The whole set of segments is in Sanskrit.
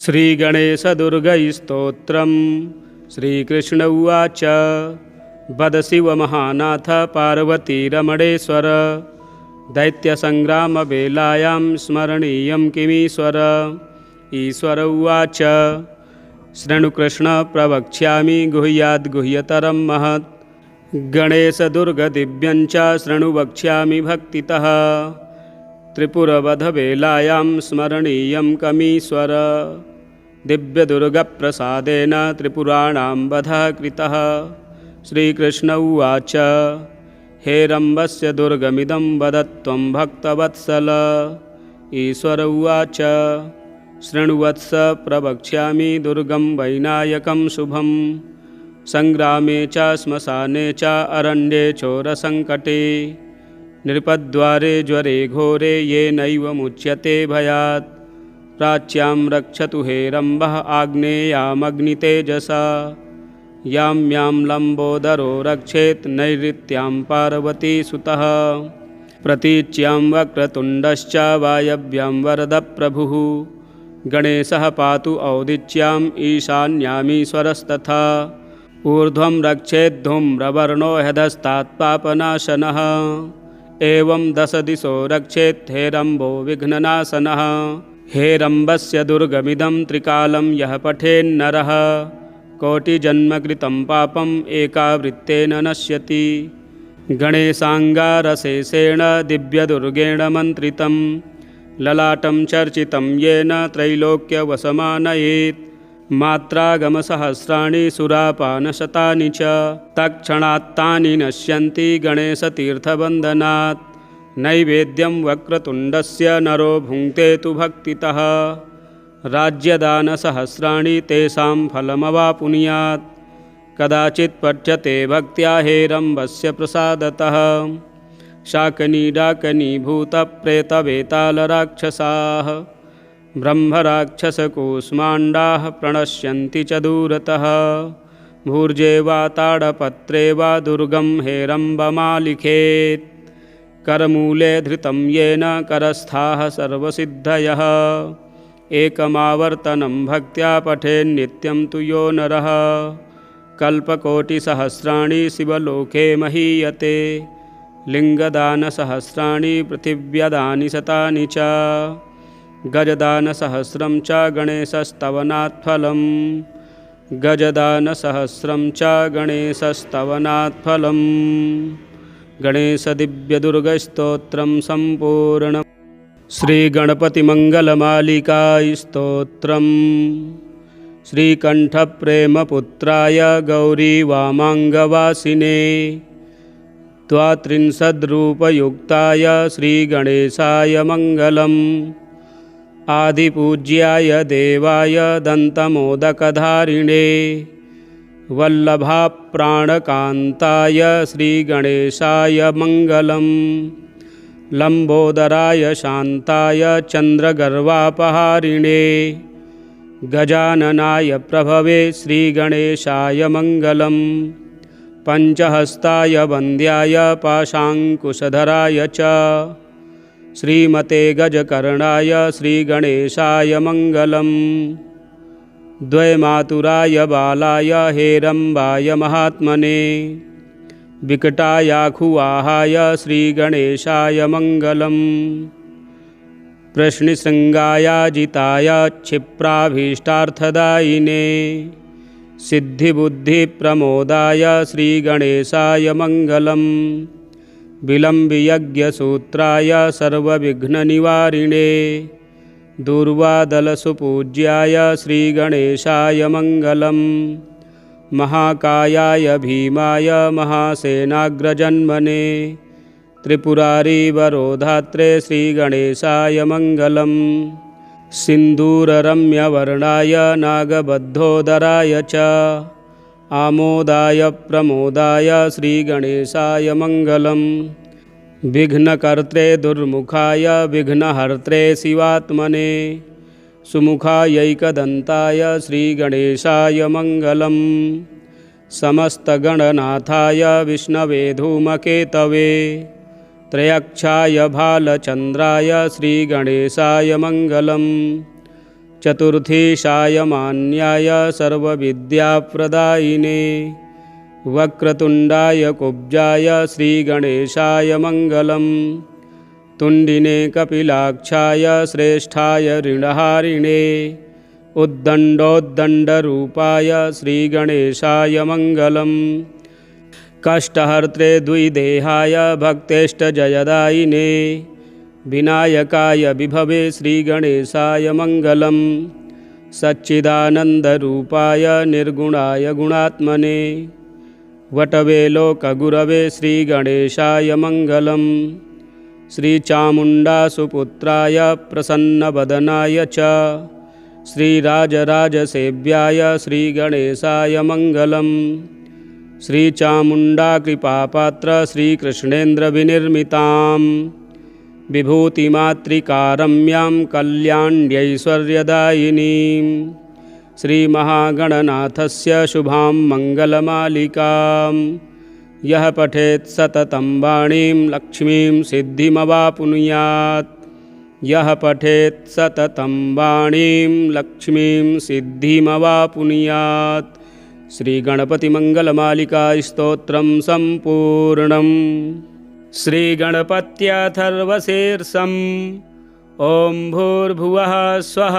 श्रीगणेशदुर्गैस्तोत्रम् श्रीकृष्ण उवाच वदशिवमहानाथ पार्वतीरमणेश्वर दैत्यसङ्ग्रामवेलायां स्मरणीयं किमीश्वर। ईश्वर उवाच शृणुकृष्ण प्रवक्ष्यामि गुह्याद्गुह्यतरं महत् गणेशदुर्गदिव्यञ्च शृणु वक्ष्यामि भक्तितः त्रिपुरवधवेलायां स्मरणीयं कमीश्वर। दिव्यदुर्गप्रसादेन त्रिपुराणां वधः कृतः। श्रीकृष्ण उवाच हेरम्बस्य दुर्गमिदं वदत्वं भक्तवत्सल। ईश्वर उवाच शृणुवत्स प्रवक्ष्यामि दुर्गं वैनायकं शुभं सङ्ग्रामे च श्मशाने च अरण्ये चोरसङ्कटे नृपद्वारे ज्वरे घोरे येनैव मुच्यते भयात् प्राच्यां रक्षतु हेरम्बः आग्नेयामग्नितेजसा यां यां लम्बोदरो रक्षेत् नैऋत्यां पार्वतीसुतः प्रतीच्यां वक्रतुण्डश्च वायव्यां वरदप्रभुः गणेशः पातु औदिच्याम् ईशान्यामीश्वरस्तथा ऊर्ध्वं रक्षेद्धूम्रवर्णो ह्यधस्तात्पापनाशनः एवं 10 दिशो रक्षेत् हेरम्बो विघ्ननाशनः। हेरम्बस्य दुर्गमिदं त्रिकालं यः पठेन्नरः कोटिजन्मकृतं पापम् एकावृत्तेन नश्यति। गणेशाङ्गारशेषेण दिव्यदुर्गेण मन्त्रितं ललाटं चर्चितं येन त्रैलोक्यवशमानयेत् मात्रागमसहस्राणि सुरापानशतानि च तत्क्षणात्तानि नश्यन्ति गणेशतीर्थवन्दनात्। नैवेद्यं वक्रतुण्डस्य नरो भुङ्क्ते तु भक्तितः राज्यदानसहस्राणि तेषां फलमवाप्नुयात् कदाचित् पठ्यते भक्त्या हेरम्बस्य प्रसादतः। शाकनीडाकनीभूतप्रेतवेतालराक्षसाः ब्रह्मराक्षसकूष्माण्डाः प्रणश्यन्ति च दूरतः भूर्जे वा ताडपत्रे वा दुर्गं हेरम्बमालिखेत् करमूले धृतं येन करस्थाः सर्वसिद्धयः एकमावर्तनं भक्त्या पठेन्नित्यं तु यो नरः कल्पकोटिसहस्राणि शिवलोके महीयते लिङ्गदानसहस्राणि पृथिव्यदानि शतानि च गजदानसहस्रं च गणेशस्तवनात् फलम् गजदानसहस्रं च गणेशस्तवनात् फलम्। गणेशदिव्यदुर्गस्तोत्रं सम्पूर्णम्। श्रीगणपतिमङ्गलमालिका स्तोत्रम् श्रीकण्ठप्रेमपुत्राय गौरीवामाङ्गवासिने त्वात्रिंशद्रूपयुक्ताय श्रीगणेशाय मङ्गलम् आदिपूज्याय देवाय दन्तमोदकधारिणे वल्लभाप्राणकान्ताय श्रीगणेशाय मङ्गलम् लम्बोदराय शान्ताय चन्द्रगर्वापहारिणे गजाननाय प्रभवे श्रीगणेशाय मङ्गलम् पञ्चहस्ताय वन्द्याय पाशाङ्कुशधराय च श्रीमते गजकर्णाय श्रीगणेशाय मङ्गलम् द्वैमातुराय बालाय हेरम्बाय महात्मने विकटायाखुवाहाय श्रीगणेशाय मङ्गलम् प्रश्निशृङ्गायाजिताय क्षिप्राभीष्टार्थदायिने सिद्धिबुद्धिप्रमोदाय श्रीगणेशाय मङ्गलम् विलम्बियज्ञसूत्राय सर्वविघ्ननिवारिणे दूर्वादलसुपूज्याय श्रीगणेशाय मङ्गलम् महाकायाय भीमाय महासेनाग्रजन्मने त्रिपुरारीवरोधात्रे श्रीगणेशाय मङ्गलम् सिन्दूररम्यवर्णाय नागबद्धोदराय च आमोदाय प्रमोदाय श्रीगणेशाय मङ्गलम् विघ्नकर्त्रे दुर्मुखाय विघ्नहर्त्रे शिवात्मने सुमुखायैकदन्ताय श्रीगणेशाय मङ्गलम् समस्तगणनाथाय विष्णवे धूमकेतवे त्रयक्षाय भालचन्द्राय श्रीगणेशाय मङ्गलम् चतुर्थी सायमान्याय सर्वविद्याप्रदायिने वक्रतुण्डाय कुब्जाय श्रीगणेशाय मङ्गलम्। तुण्डिने कपिलाक्षाय श्रेष्ठाय ऋणहारिणे उद्दण्डोद्दण्डरूपाय श्रीगणेशाय मङ्गलम्। कष्टहर्त्रे द्विदेहाय भक्तेष्टजयदायिने विनायकाय विभवे श्रीगणेशाय मङ्गलम्। सच्चिदानन्दरूपाय निर्गुणाय गुणात्मने वटवे लोकगुरवे श्रीगणेशाय मङ्गलम्। श्रीचामुण्डासुपुत्राय प्रसन्नवदनाय च श्रीराजराजसेव्याय श्रीगणेशाय मङ्गलम्। श्रीचामुण्डाकृपापात्र श्रीकृष्णेन्द्रविनिर्मितां विभूतिमातृकारम्यां कल्याण्यैश्वर्यदायिनीं श्रीमहागणनाथस्य शुभां मङ्गलमालिकां यः पठेत् सततं वाणीं लक्ष्मीं सिद्धिमवाप्नुयात्। यः पठेत् सततं वाणीं लक्ष्मीं सिद्धिमवाप्नुयात्। श्रीगणपतिमङ्गलमालिका स्तोत्रं सम्पूर्णम्। श्रीगणपत्यथर्वशीर्षम्। ॐ भूर्भुवः स्वः।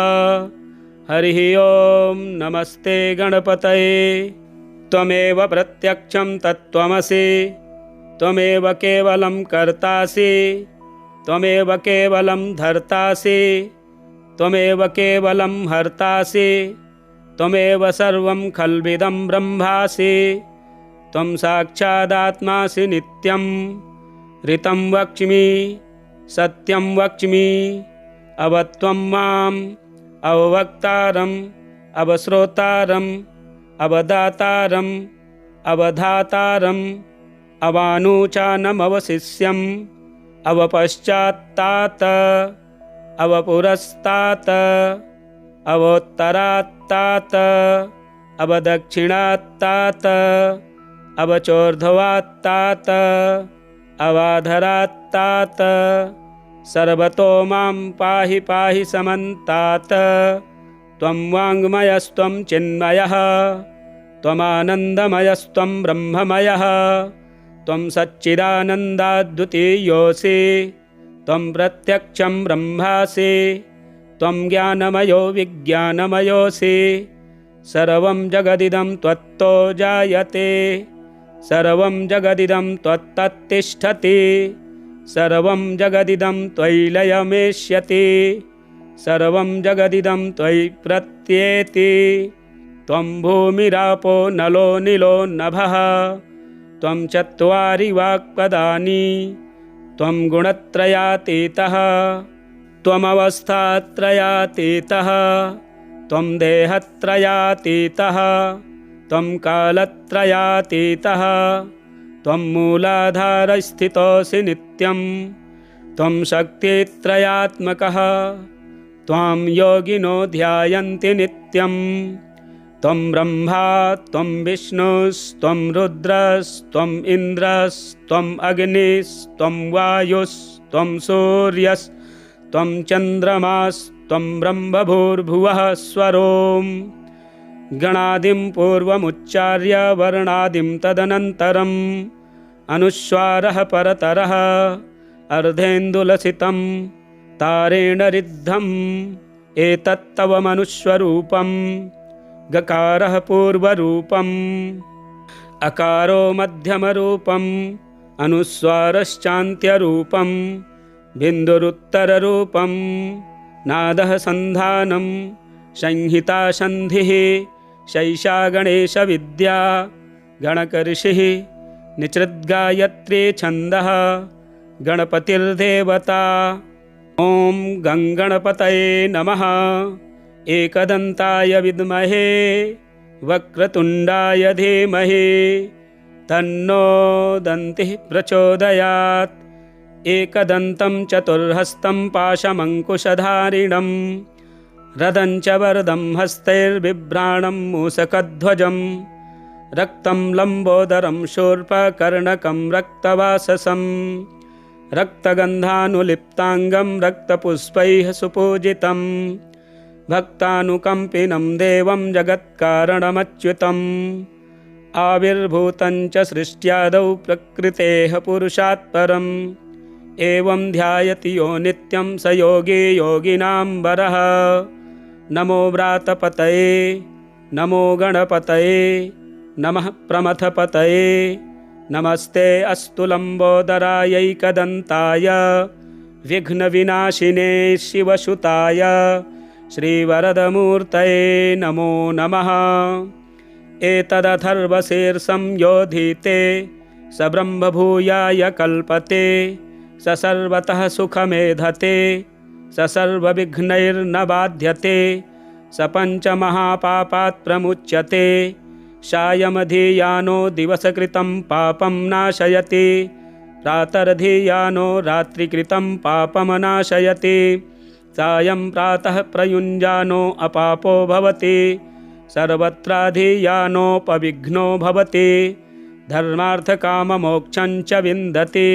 हरिः ॐ नमस्ते गणपतये। त्वमेव प्रत्यक्षं तत्त्वमसि। त्वमेव केवलं कर्तासि। त्वमेव केवलं धर्तासि। त्वमेव केवलं हर्तासि। त्वमेव सर्वं खल्विदं ब्रह्मासि। त्वं साक्षादात्मासि नित्यं। ऋतं वक्ष्मि सत्यं वक्ष्मि। अव त्वं माम् अववक्तारम् अवश्रोतारम् अवदातारम् अवधातारम् अवानुचानमवशिष्यम् अवपश्चात्तात अवपुरस्तात् अवोत्तरात्तात अवदक्षिणात्तात अवचोर्ध्वात्तात अवाधरात्तात सर्वतो मां पाहि पाहि समन्तात्। त्वं वाङ्मयस्त्वं चिन्मयः त्वमानन्दमयस्त्वं ब्रह्ममयः त्वं सच्चिदानन्दाद्वितीयोऽसि। त्वं प्रत्यक्षं ब्रह्मासि। त्वं ज्ञानमयो विज्ञानमयोऽसि। सर्वं जगदिदं त्वत्तो जायते। सर्वं जगदिदं त्वत्तत्तिष्ठति। सर्वं जगदिदं त्वयि लयमेष्यति। सर्वं जगदिदं त्वयि प्रत्येति। त्वं भूमिरापो नलो निलो नभः। त्वं चत्वारि वाक्पदानि। त्वं गुणत्रयातीतः। त्वमवस्थात्रयातीतः। त्वं देहत्रयातीतः। त्वं कालत्रयातीतः। त्वं मूलाधारस्थितोऽसि नित्यं। त्वं शक्तित्रयात्मकः। त्वां योगिनो ध्यायन्ति नित्यं। त्वं ब्रह्मा त्वं विष्णुस्त्वं रुद्रस्त्वम् इन्द्रस्त्वम् अग्निस्त्वं वायुस्त्वं सूर्यस्त्वं चन्द्रमास्त्वं ब्रह्मभूर्भुवः स्वरोम्। गणादिं पूर्वमुच्चार्य वर्णादिं तदनन्तरम् अनुस्वारः परतरः अर्धेन्दुलसितं तारेण रिद्धम्। एतत्तव मनुष्वरूपम्। गकारः पूर्वरूपम्। अकारो मध्यमरूपम्। अनुस्वारश्चान्त्यरूपम्। बिन्दुरुत्तररूपम्। नादः सन्धानं संहिता सन्धिः। शैषा गणेशविद्या गणकऋषिः। निचृद्गायत्री छन्दः गणपतिर्देवता। ॐ गङ्गणपतये नमः। एकदन्ताय विद्महे वक्रतुण्डाय धीमहि तन्नो दन्तिः प्रचोदयात्। एकदन्तं चतुर्हस्तं पाशमङ्कुशधारिणं रदं च वरदं हस्तैर्बिभ्राणं मूषकध्वजं रक्तं लम्बोदरं शूर्पकर्णकं रक्तवाससं रक्तगन्धानुलिप्ताङ्गं रक्तपुष्पैः सुपूजितं भक्तानुकम्पिनं देवं जगत्कारणमच्युतम् आविर्भूतं च सृष्ट्यादौ प्रकृतेः पुरुषात् परम् एवं ध्यायति यो नित्यं स योगी योगिनां वरः। नमो व्रातपतये नमो गणपतये नमः प्रमथपतये नमस्ते अस्तु लम्बोदरायैकदन्ताय विघ्नविनाशिने शिवसुताय श्रीवरदमूर्तये नमो नमः। एतदथर्वशीर्षं योधीते स ब्रह्मभूयाय कल्पते स सर्वतः सुखमेधते स सर्वविघ्नैर्न बाध्यते स पञ्चमहापापात् प्रमुच्यते सायमधियानो दिवसकृतं पापं नाशयति प्रातरधियानो रात्रिकृतं पापमनाशयति सायं प्रातः प्रयुञ्जानो अपापो भवति सर्वत्राधियानोपविघ्नो भवति धर्मार्थकाममोक्षं च विन्दति।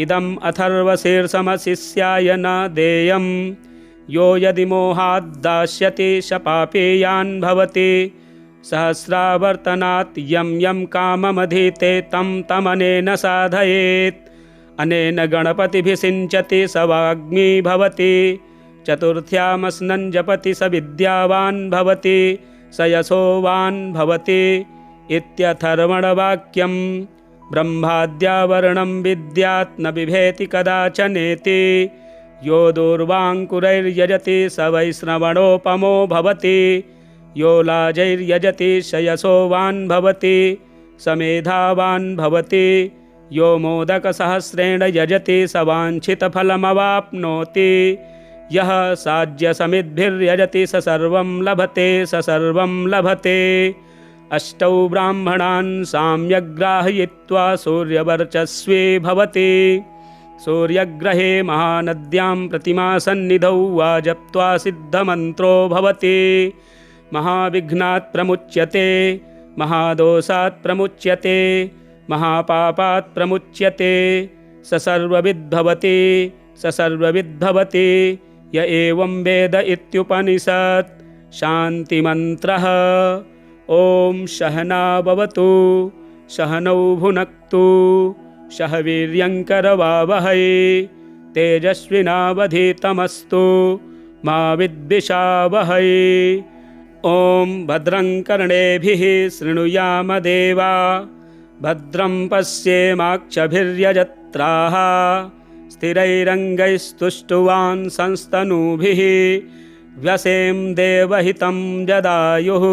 इदम् अथर्वशीर्षमशिष्याय न देयं यो यदि मोहात् दास्यति स पापेयान् भवति सहस्रावर्तनात् यं यं काममधीते तं तमनेन साधयेत् अनेन गणपतिभिः सिञ्चति स वाग्मी भवति चतुर्थ्यामस्नं जपति स विद्यावान् भवति स यशोवान् भवति इत्यथर्वणवाक्यं। ब्रह्माद्यावरणं विद्यात् न बिभेति कदाचनेति यो दूर्वाङ्कुरैर्यजति स वैश्रवणोपमो भवति यो लाजैर्यजति स यशोवान् भवति स मेधावान् भवति यो मोदकसहस्रेण यजति स वाञ्छितफलमवाप्नोति यः साज्यसमिद्भिर्यजति स सर्वं लभते स सर्वं लभते। अष्टौ ब्राह्मणान् साम्यग्राहयित्वा सूर्यवर्चस्वी भवति सूर्यग्रहे महानद्यां प्रतिमासन्निधौ वा जप्त्वा सिद्धमन्त्रो भवति महाविघ्नात् प्रमुच्यते महादोषात् प्रमुच्यते महापापात् प्रमुच्यते स सर्वविद्भवति स सर्वविद्भवति य एवं वेद इत्युपनिषत्। शान्तिमन्त्रः ॐ सहना भवतु सहनौ भुनक्तु सह वीर्यङ्करवावहै तेजस्विनावधीतमस्तु मा विद्विषावहै। ॐ भद्रं कर्णेभिः शृणुयाम देवा भद्रं पश्येमाक्षभिर्यजत्राः स्थिरैरङ्गैस्तुष्टुवान् संस्तनूभिः व्यसें देवहितं जदायुः।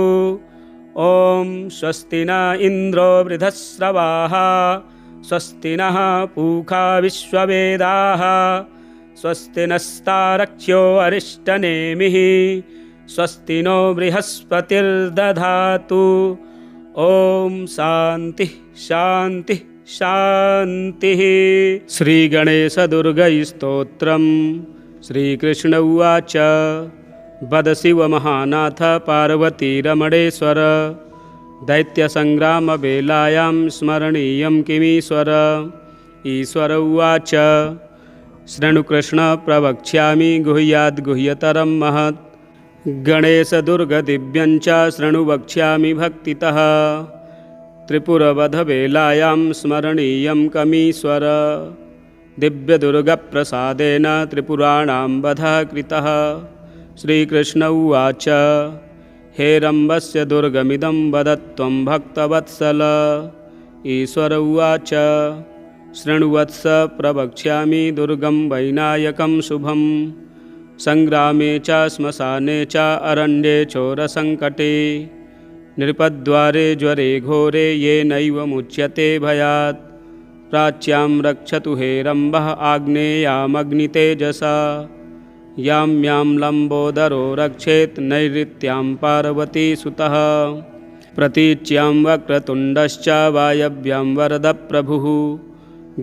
ॐ स्वस्ति न इन्द्रो वृधस्रवाः स्वस्ति नः पूषा विश्ववेदाः स्वस्ति नस्तारक्ष्यो अरिष्टनेमिः स्वस्ति नो बृहस्पतिर्दधातु। ॐ शान्तिः शान्तिः शान्तिः। श्रीगणेशदुर्गैस्तोत्रम्। श्रीकृष्ण उवाच वद शिव महानाथ पार्वतीरमणेश्वर दैत्यसङ्ग्रामवेलायां स्मरणीयं किमीश्वर। ईश्वर उवाच शृणुकृष्ण प्रवक्ष्यामि गुह्याद्गुह्यतरं महत् गणेशदुर्गदिव्यं च शृणु वक्ष्यामि भक्तितः त्रिपुरवधवेलायां स्मरणीयं कमीश्वर। दिव्यदुर्गप्रसादेन त्रिपुराणां वधः कृतः। श्रीकृष्ण उवाच हेरम्बस्य दुर्गमिदं वदत्वं भक्तवत्सल। ईश्वर उवाच शृणुवत्स प्रवक्ष्यामि दुर्गं वैनायकं शुभं सङ्ग्रामे च श्मशाने च अरण्ये चोरसङ्कटे नृपद्वारे ज्वरे घोरे येनैव मुच्यते भयात् प्राच्यां रक्षतु हेरम्बः आग्नेयामग्नितेजसा यां यां लम्बोदरो रक्षेत् नैऋत्यां पार्वती सुतः प्रतीच्यां वक्रतुण्डश्च वायव्यां वरदप्रभुः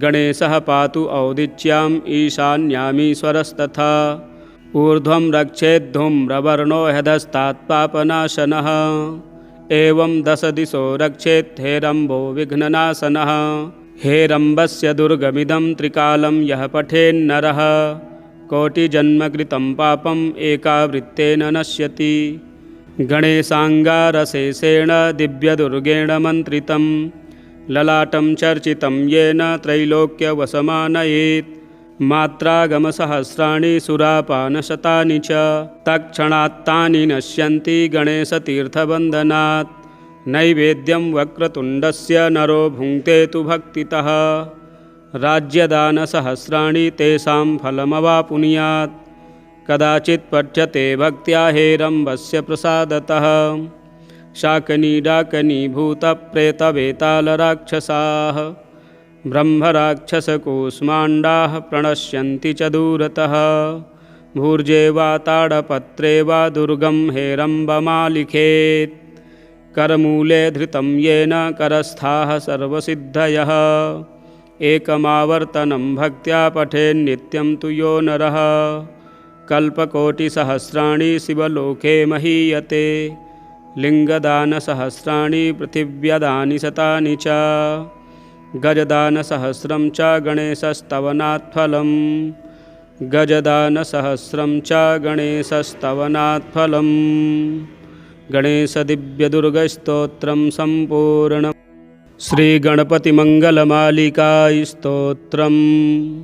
गणेशः पातु औदिच्याम् ईशान्यामीश्वरस्तथा ऊर्ध्वं रक्षेद्धूम्रवर्णो ह्यधस्तात् पापनाशनः एवं 10 दिशो रक्षेत् हेरम्बो विघ्ननाशनः। हेरम्बस्य दुर्गमिदं त्रिकालं यः पठेन्नरः कोटिजन्मकृतं पापम् एकावृत्तेन नश्यति। गणेशाङ्गारशेषेण दिव्यदुर्गेण मन्त्रितं ललाटं चर्चितं येन त्रैलोक्यवशमानयेत्। मात्रागमसहस्राणि सुरापानशतानि च तत्क्षणात्तानि नश्यन्ति गणेशतीर्थवन्दनात्। नैवेद्यं वक्रतुण्डस्य नरो भुङ्क्ते तु भक्तितः राज्यदानसहस्राणि तेषां फलमवाप्नुयात्। कदाचित् पठ्यते भक्त्या हेरम्बस्य प्रसादतः शाकनीडाकनीभूतप्रेतवेतालराक्षसाः ब्रह्मराक्षसकूष्माण्डाः प्रणश्यन्ति च दूरतः। भूर्जे वा ताडपत्रे वा दुर्गं हेरम्बमालिखेत् करमूले धृतं येन करस्थाः सर्वसिद्धयः। एकमावर्तनं भक्त्या पठेन्नित्यं तु यो नरः कल्पकोटिसहस्राणि शिवलोके महीयते। लिङ्गदानसहस्राणि पृथिव्यदानि शतानि च गजदानसहस्रं च गणेशस्तवनात् फलम्। गजदानसहस्रं च गणेशस्तवनात् फलम्। गणेशदिव्यदुर्गस्तोत्रं सम्पूर्णम्। श्रीगणपतिमङ्गलमालिका स्तोत्रम्।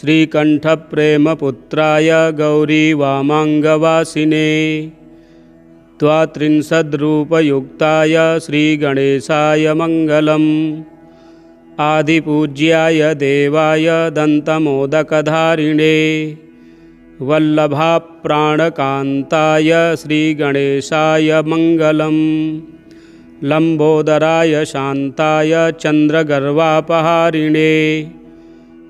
श्रीकण्ठप्रेमपुत्राय गौरीवामाङ्गवासिने द्वात्रिंशद्रूपयुक्ताय श्रीगणेशाय मङ्गलम्। आदिपूज्याय देवाय दन्तमोदकधारिणे वल्लभाप्राणकान्ताय श्रीगणेशाय मङ्गलम्। लम्बोदराय शान्ताय चन्द्रगर्वापहारिणे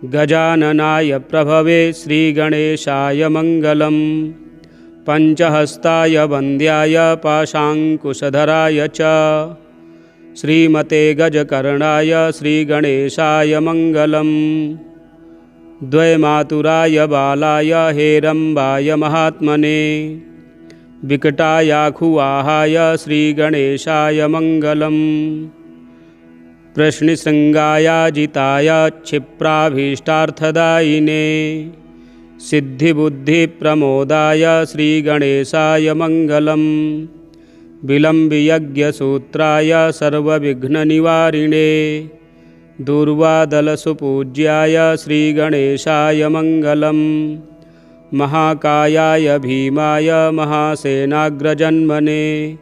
गजाननाय प्रभवे श्रीगणेशाय मङ्गलम्। पञ्चहस्ताय वन्द्याय पाशाङ्कुशधराय च श्रीमते गजकर्णाय श्रीगणेशाय मङ्गलम्। द्वैमातुराय बालाय हेरम्बाय महात्मने विकटायाखुवाहाय श्रीगणेशाय मङ्गलम्। प्रश्निशृङ्गायाजिताय क्षिप्राभीष्टार्थदायिने सिद्धिबुद्धिप्रमोदाय श्रीगणेशाय मङ्गलम्। विलम्बियज्ञसूत्राय सर्वविघ्ननिवारिणे दूर्वादलसुपूज्याय श्रीगणेशाय मङ्गलम्। महाकायाय भीमाय महासेनाग्रजन्मने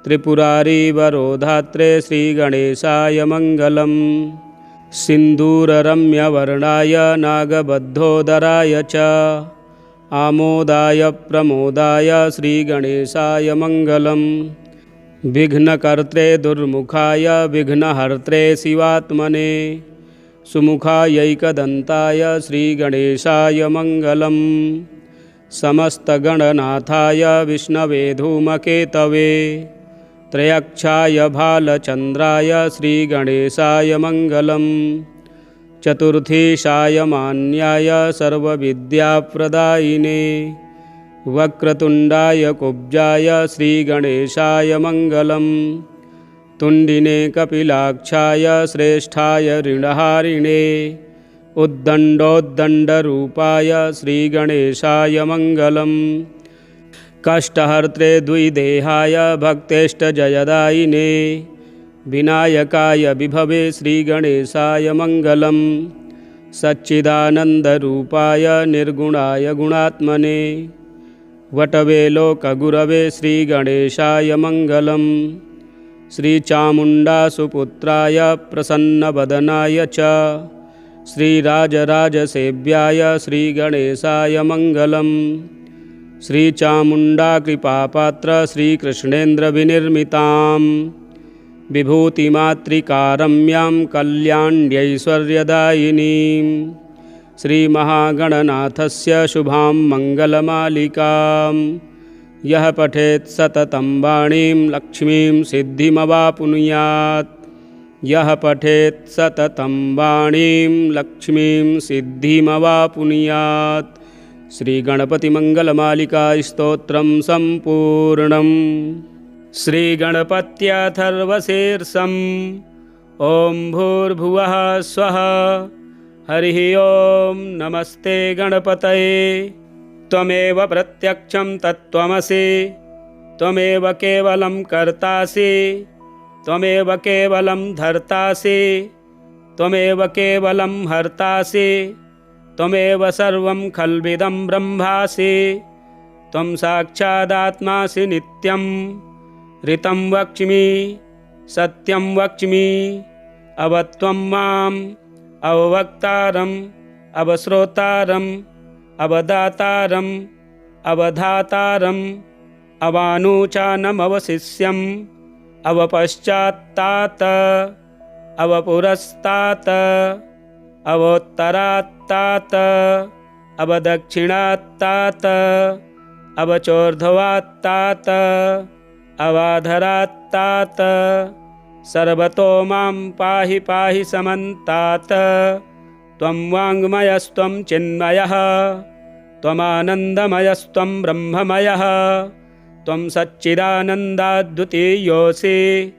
त्रिपुरारीवरोधात्रे श्रीगणेशाय मङ्गलम्। सिन्दूररम्यवर्णाय नागबद्धोदराय च आमोदाय प्रमोदाय श्रीगणेशाय मङ्गलम्। विघ्नकर्त्रे दुर्मुखाय विघ्नहर्त्रे शिवात्मने सुमुखायैकदन्ताय श्रीगणेशाय मङ्गलम्। समस्तगणनाथाय विष्णवे धूमकेतवे त्रयक्षाय भालचन्द्राय श्रीगणेशाय मङ्गलम्। चतुर्थीशाय मान्याय सर्वविद्याप्रदायिने वक्रतुण्डाय कुब्जाय श्रीगणेशाय मङ्गलम्। तुण्डिने कपिलाक्षाय श्रेष्ठाय ऋणहारिणे उद्दण्डोद्दण्डरूपाय श्रीगणेशाय मङ्गलम्। कष्टहर्त्रे द्विदेहाय भक्तेष्टजयदायिने विनायकाय विभवे श्रीगणेशाय मङ्गलम्। सच्चिदानन्दरूपाय निर्गुणाय गुणात्मने वटवे लोकगुरवे श्रीगणेशाय मङ्गलम्। श्रीचामुण्डासुपुत्राय प्रसन्नवदनाय च श्रीराजराजसेव्याय श्रीगणेशाय मङ्गलम्। श्रीचामुण्डाकृपापात्र श्रीकृष्णेन्द्रविनिर्मितां विभूतिमातृकारम्यां कल्याण्यैश्वर्यदायिनीं श्रीमहागणनाथस्य शुभां मङ्गलमालिकां यः पठेत् सततं वाणीं लक्ष्मीं सिद्धिमवाप्नुयात्। यः पठेत् सततं वाणीं लक्ष्मीं सिद्धिमवाप्नुयात्। श्रीगणपतिमङ्गलमालिका स्तोत्रं सम्पूर्णम्। श्रीगणपत्यथर्वशीर्षम्। ॐ भूर्भुवः स्वः हरिः ओं नमस्ते गणपतये। त्वमेव प्रत्यक्षं तत्त्वमसि, त्वमेव केवलं कर्तासि, त्वमेव केवलं धर्तासि, त्वमेव केवलं हर्तासि, त्वमेव सर्वं खल्विदं ब्रह्मासि। त्वं साक्षादात्मासि नित्यं, ऋतं वक्ष्मि सत्यं वक्ष्मि। अव त्वं माम् अववक्तारम् अवश्रोतारम् अवदातारम् अवधातारम् अवानुचानमवशिष्यम् अवपश्चात्तात अवपुरस्तात अवोत्तरात्तात अवदक्षिणात्तात अवचोर्ध्वात्तात अवाधरात्तात। सर्वतो मां पाहि पाहि समन्तात। त्वं वाङ्मयस्त्वं चिन्मयः, त्वमानन्दमयस्त्वं ब्रह्ममयः। त्वं सच्चिदानन्दाद्वितीयोऽसि,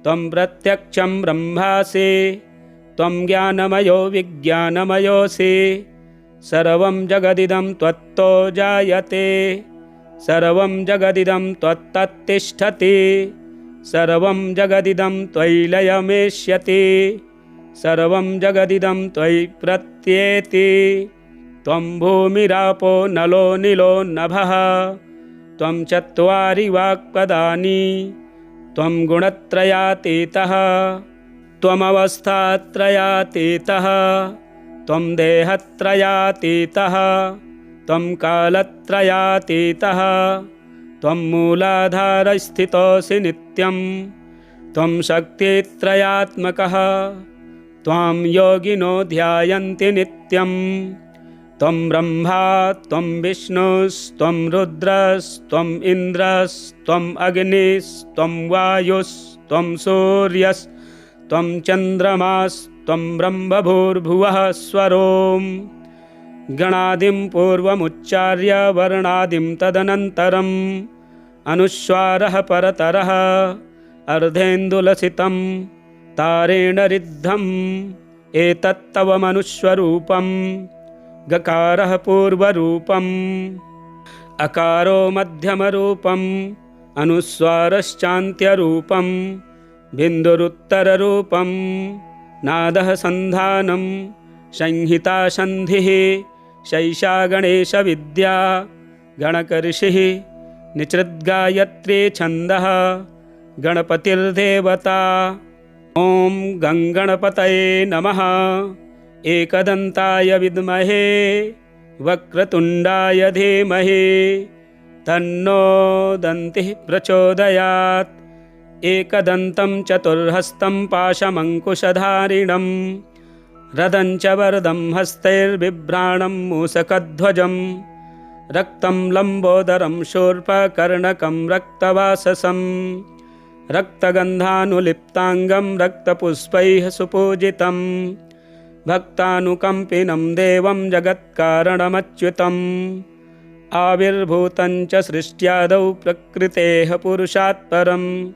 त्वं प्रत्यक्षं ब्रह्मासि, त्वं ज्ञानमयो विज्ञानमयोऽसि। सर्वं जगदिदं त्वत्तो जायते, सर्वं जगदिदं त्वत्तत्तिष्ठति, सर्वं जगदिदं त्वयि लयमेष्यति, सर्वं जगदिदं त्वयि प्रत्येति। त्वं भूमिरापो नलो निलो नभः, त्वं चत्वारि वाक्पदानि, त्वं गुणत्रयातीतः, त्वमवस्थात्रयातीतः, त्वं देहत्रयातीतः, त्वं कालत्रयातीतः, त्वं मूलाधारस्थितोऽसि नित्यं, त्वं शक्तित्रयात्मकः, त्वां योगिनो ध्यायन्ति नित्यं। त्वं ब्रह्मा त्वं विष्णुस्त्वं रुद्रस्त्वम् इन्द्रस्त्वम् अग्निस्त्वं वायुस्त्वं सूर्यस्त्वं चन्द्रमास्त्वं ब्रह्मभूर्भुवः स्वरोम्। गणादिं पूर्वमुच्चार्य वर्णादिं तदनन्तरम् अनुस्वारः परतरः अर्धेन्दुलसितं तारेण रिद्धम्। एतत्तव मनुष्वरूपम्। गकारः पूर्वरूपम्, अकारो मध्यमरूपम्, अनुस्वारश्चान्त्यरूपम्, बिन्दुरुत्तररूपम्। नादः सन्धानं, संहिता सन्धिः, शैषा गणेशविद्या, गणकऋषिः, निचृद्गायत्री छन्दः, गणपतिर्देवता। ॐ गङ्गणपतये नमः। एकदन्ताय विद्महे वक्रतुण्डाय धीमहि तन्नो दन्तिः प्रचोदयात्। एकदन्तं चतुर्हस्तं पाशमङ्कुशधारिणं रदं च वरदं हस्तैर्बिभ्राणं मूषकध्वजं रक्तं लम्बोदरं शूर्पकर्णकं रक्तवाससं रक्तगन्धानुलिप्ताङ्गं रक्तपुष्पैः सुपूजितं भक्तानुकम्पिनं देवं जगत्कारणमच्युतम् आविर्भूतं च सृष्ट्यादौ प्रकृतेः पुरुषात् परम्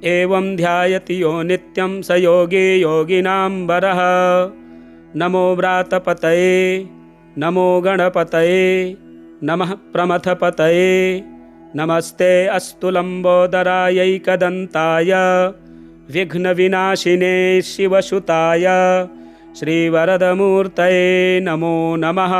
एवं ध्यायति यो नित्यं स योगी योगिनां वरः। नमो व्रातपतये नमो गणपतये नमः प्रमथपतये नमस्ते अस्तु लम्बोदरायैकदन्ताय विघ्नविनाशिने शिवसुताय श्रीवरदमूर्तये नमो नमः।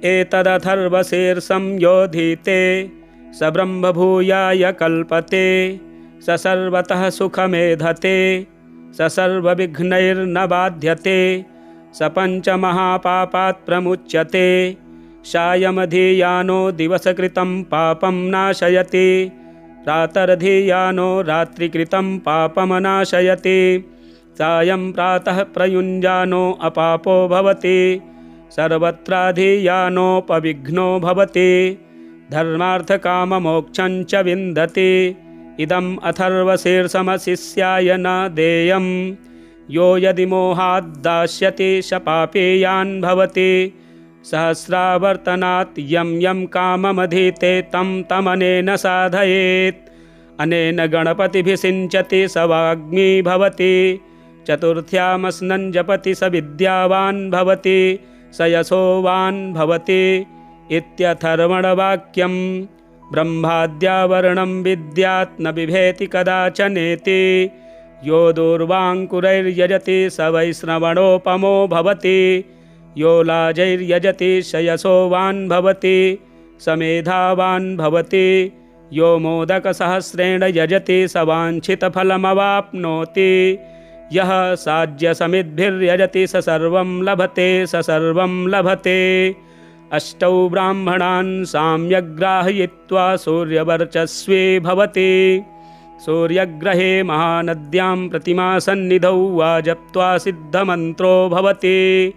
एतदथर्वशीर्षं योधीते स ब्रह्मभूयाय कल्पते स सर्वतः सुखमेधते स सर्वविघ्नैर्न बाध्यते स पञ्चमहापापात् प्रमुच्यते सायमधियानो दिवसकृतं पापं नाशयति प्रातर्धियानो रात्रिकृतं पापमनाशयति सायं प्रातः प्रयुञ्जानो अपापो भवति सर्वत्राधियानोपविघ्नो भवति धर्मार्थकाममोक्षं च विन्दति। इदम् अथर्वशीर्षमशिष्याय न देयं यो यदि मोहाद्दास्यति स पापेयान् भवति सहस्रावर्तनात् यं यं काममधीते तं तमनेन साधयेत् अनेन गणपतिभिः सिञ्चति स वाग्मी भवति चतुर्थ्यामस्नन् जपति स विद्यावान् भवति स यशोवान् भवति इत्यथर्वणवाक्यम्। ब्रह्माद्यावरणं विद्यात् न बिभेति कदाचनेति। यो दूर्वाङ्कुरैर्यजति स वैश्रवणोपमो भवति। यो लाजैर्यजति स यशोवान् भवति स मेधावान् भवति। यो मोदकसहस्रेण यजति स वाञ्छितफलमवाप्नोति। यः साज्यसमिद्भिर्यजति स सर्वं लभते स सर्वं लभते। अष्टौ ब्राह्मणान् साम्यग्राहयित्वा सूर्यवर्चस्वी भवति। सूर्यग्रहे महानद्यां प्रतिमासन्निधौ वा जप्त्वा सिद्धमन्त्रो भवति।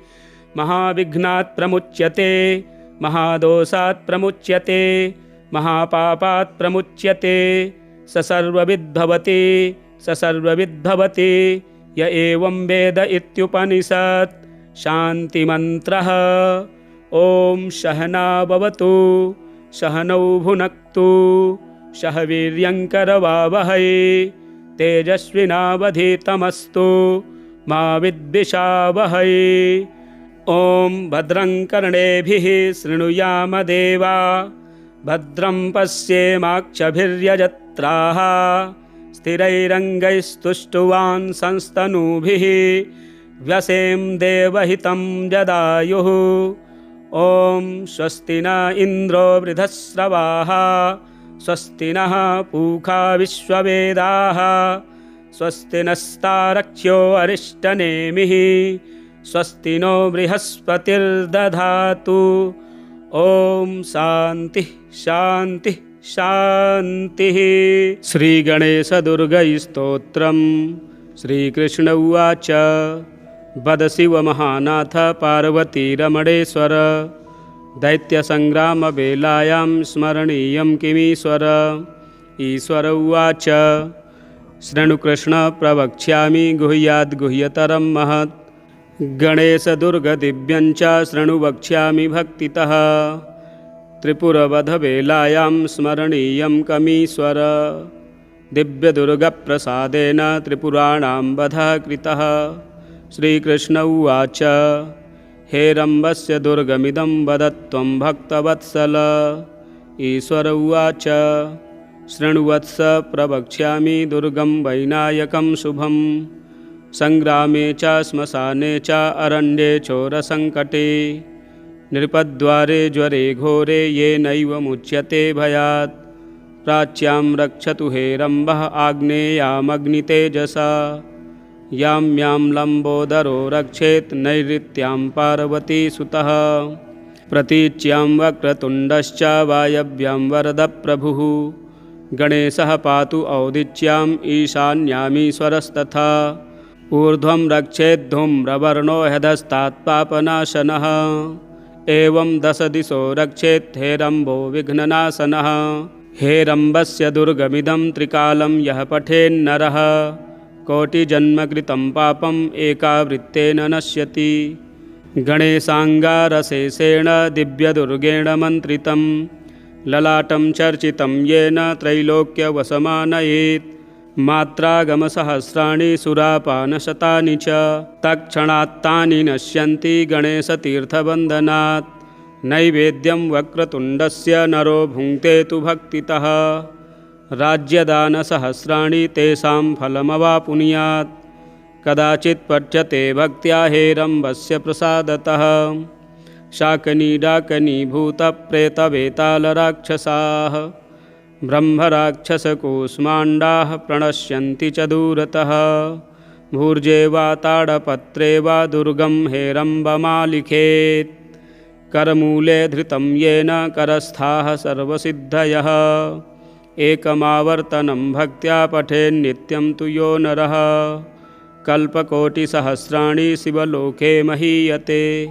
महाविघ्नात् प्रमुच्यते महादोषात् प्रमुच्यते महापापात् प्रमुच्यते। स सर्वविद्भवति स सर्वविद्भवति य एवं वेद इत्युपनिषत्। शान्तिमन्त्रः। ॐ सहना भवतु सहनौ भुनक्तु सह वीर्यङ्करवावहै तेजस्विनावधीतमस्तु मा विद्विषावहै। ॐ भद्रं कर्णेभिः शृणुयाम देवा भद्रं पश्येमाक्षभिर्यजत्राः स्थिरैरङ्गैस्तुष्टुवान् संस्तनूभिः व्यसें देवहितं जदायुः। ॐ स्वस्ति न इन्द्रो वृधस्रवाः स्वस्ति नः पूषा विश्ववेदाः स्वस्ति नस्तारक्ष्यो अरिष्टनेमिः स्वस्ति नो बृहस्पतिर्दधातु। ॐ शान्तिः शान्तिः शान्तिः। श्रीगणेशदुर्गैस्तोत्रम्। श्रीकृष्ण उवाच वद शिव महानाथ पार्वतीरमणेश्वर दैत्यसङ्ग्रामवेलायां स्मरणीयं किमीश्वर। ईश्वर उवाच शृणुकृष्ण प्रवक्ष्यामि गुह्याद्गुह्यतरं महत्। गणेशदुर्गदिव्यं च शृणु वक्ष्यामि भक्तितः। त्रिपुरवधवेलायां स्मरणीयं कमीश्वर। दिव्यदुर्गप्रसादेन त्रिपुराणां वधः कृतः। श्रीकृष्ण उवाच हेरम्बस्य दुर्गमिदं वदत्वं भक्तवत्सल। ईश्वर उवाच शृण्वत्स प्रवक्ष्यामि दुर्गं वैनायकं शुभं। सङ्ग्रामे च श्मशाने च अरण्ये चोरसङ्कटे नृपद्वारे ज्वरे घोरे येनैव मुच्यते भयात्। प्राच्यां रक्षतु हेरम्बः आग्नेयामग्नितेजसा। यां यां लम्बोदरो रक्षेत् नैऋत्यां पार्वतीसुतः। प्रतीच्यां वक्रतुण्डश्च वायव्यां वरदप्रभुः। गणेशः पातु औदिच्याम् ईशान्यामीश्वरस्तथा। ऊर्ध्वं रक्षेद्धूम्रवर्णो ह्यधस्तात्पापनाशनः। एवं 10 दिशो रक्षेत् हेरम्बो विघ्ननाशनः। हेरम्बस्य दुर्गमिदं त्रिकालं यः पठेन्नरः कोटिजन्मकृतं पापम् एकावृत्तेन नश्यति। गणेशाङ्गारशेषेण दिव्यदुर्गेण मन्त्रितं ललाटं चर्चितं येन त्रैलोक्यवशमानयेत्। मात्रागमसहस्राणि सुरापानशतानि च तत्क्षणात्तानि नश्यन्ति गणेशतीर्थवन्दनात्। नैवेद्यं वक्रतुण्डस्य नरो भुङ्क्ते तु भक्तितः। राज्यदानसहस्राणि तेषां फलमवाप्नुयात्। कदाचित् पठ्यते भक्त्या हेरम्बस्य प्रसादतः। शाकनी डाकनी भूतप्रेतवेतालराक्षसाः ब्रह्मराक्षसकूष्माण्डाः प्रणश्यन्ति च दूरतः। भूर्जे वा ताडपत्रे वा दुर्गं हेरम्बमालिखेत्। करमूले धृतं येन करस्थाः सर्वसिद्धयः। एकमावर्तनं भक्त्या पठेन्नित्यं तु यो नरः। कल्पकोटिसहस्राणि शिवलोके महीयते।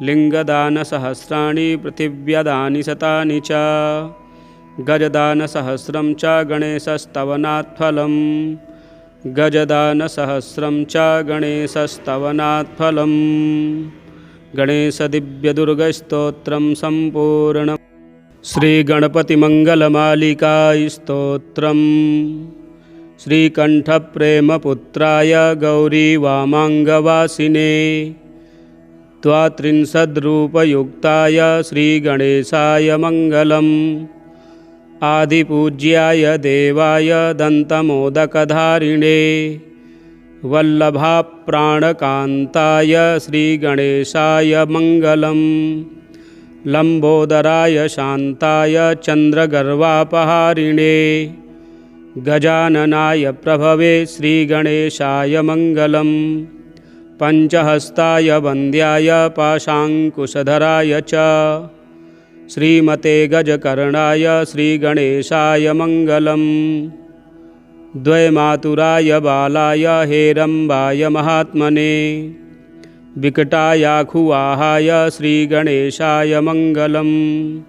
लिङ्गदानसहस्राणि पृथिव्यदानि शतानि च। गजदानसहस्रं च गणेशस्तवनात् फलम्। गजदानसहस्रं च गणेशस्तवनात् फलम्। गणेशदिव्यदुर्गस्तोत्रं सम्पूर्णम्। श्रीगणपतिमङ्गलमालिका स्तोत्रम्। श्रीकण्ठप्रेमपुत्राय गौरीवामाङ्गवासिने त्वात्रिंशद्रूपयुक्ताय श्रीगणेशाय मङ्गलम्। आदिपूज्याय देवाय दन्तमोदकधारिणे वल्लभाप्राणकान्ताय श्रीगणेशाय मङ्गलम्। लम्बोदराय शान्ताय चन्द्रगर्वापहारिणे गजाननाय प्रभवे श्रीगणेशाय मङ्गलम्। पञ्चहस्ताय वन्द्याय पाशाङ्कुशधराय च श्रीमते गजकर्णाय श्रीगणेशाय मङ्गलम्। द्वैमातुराय बालाय हेरम्बाय महात्मने विकटायाखुवाहाय श्रीगणेशाय मङ्गलम्।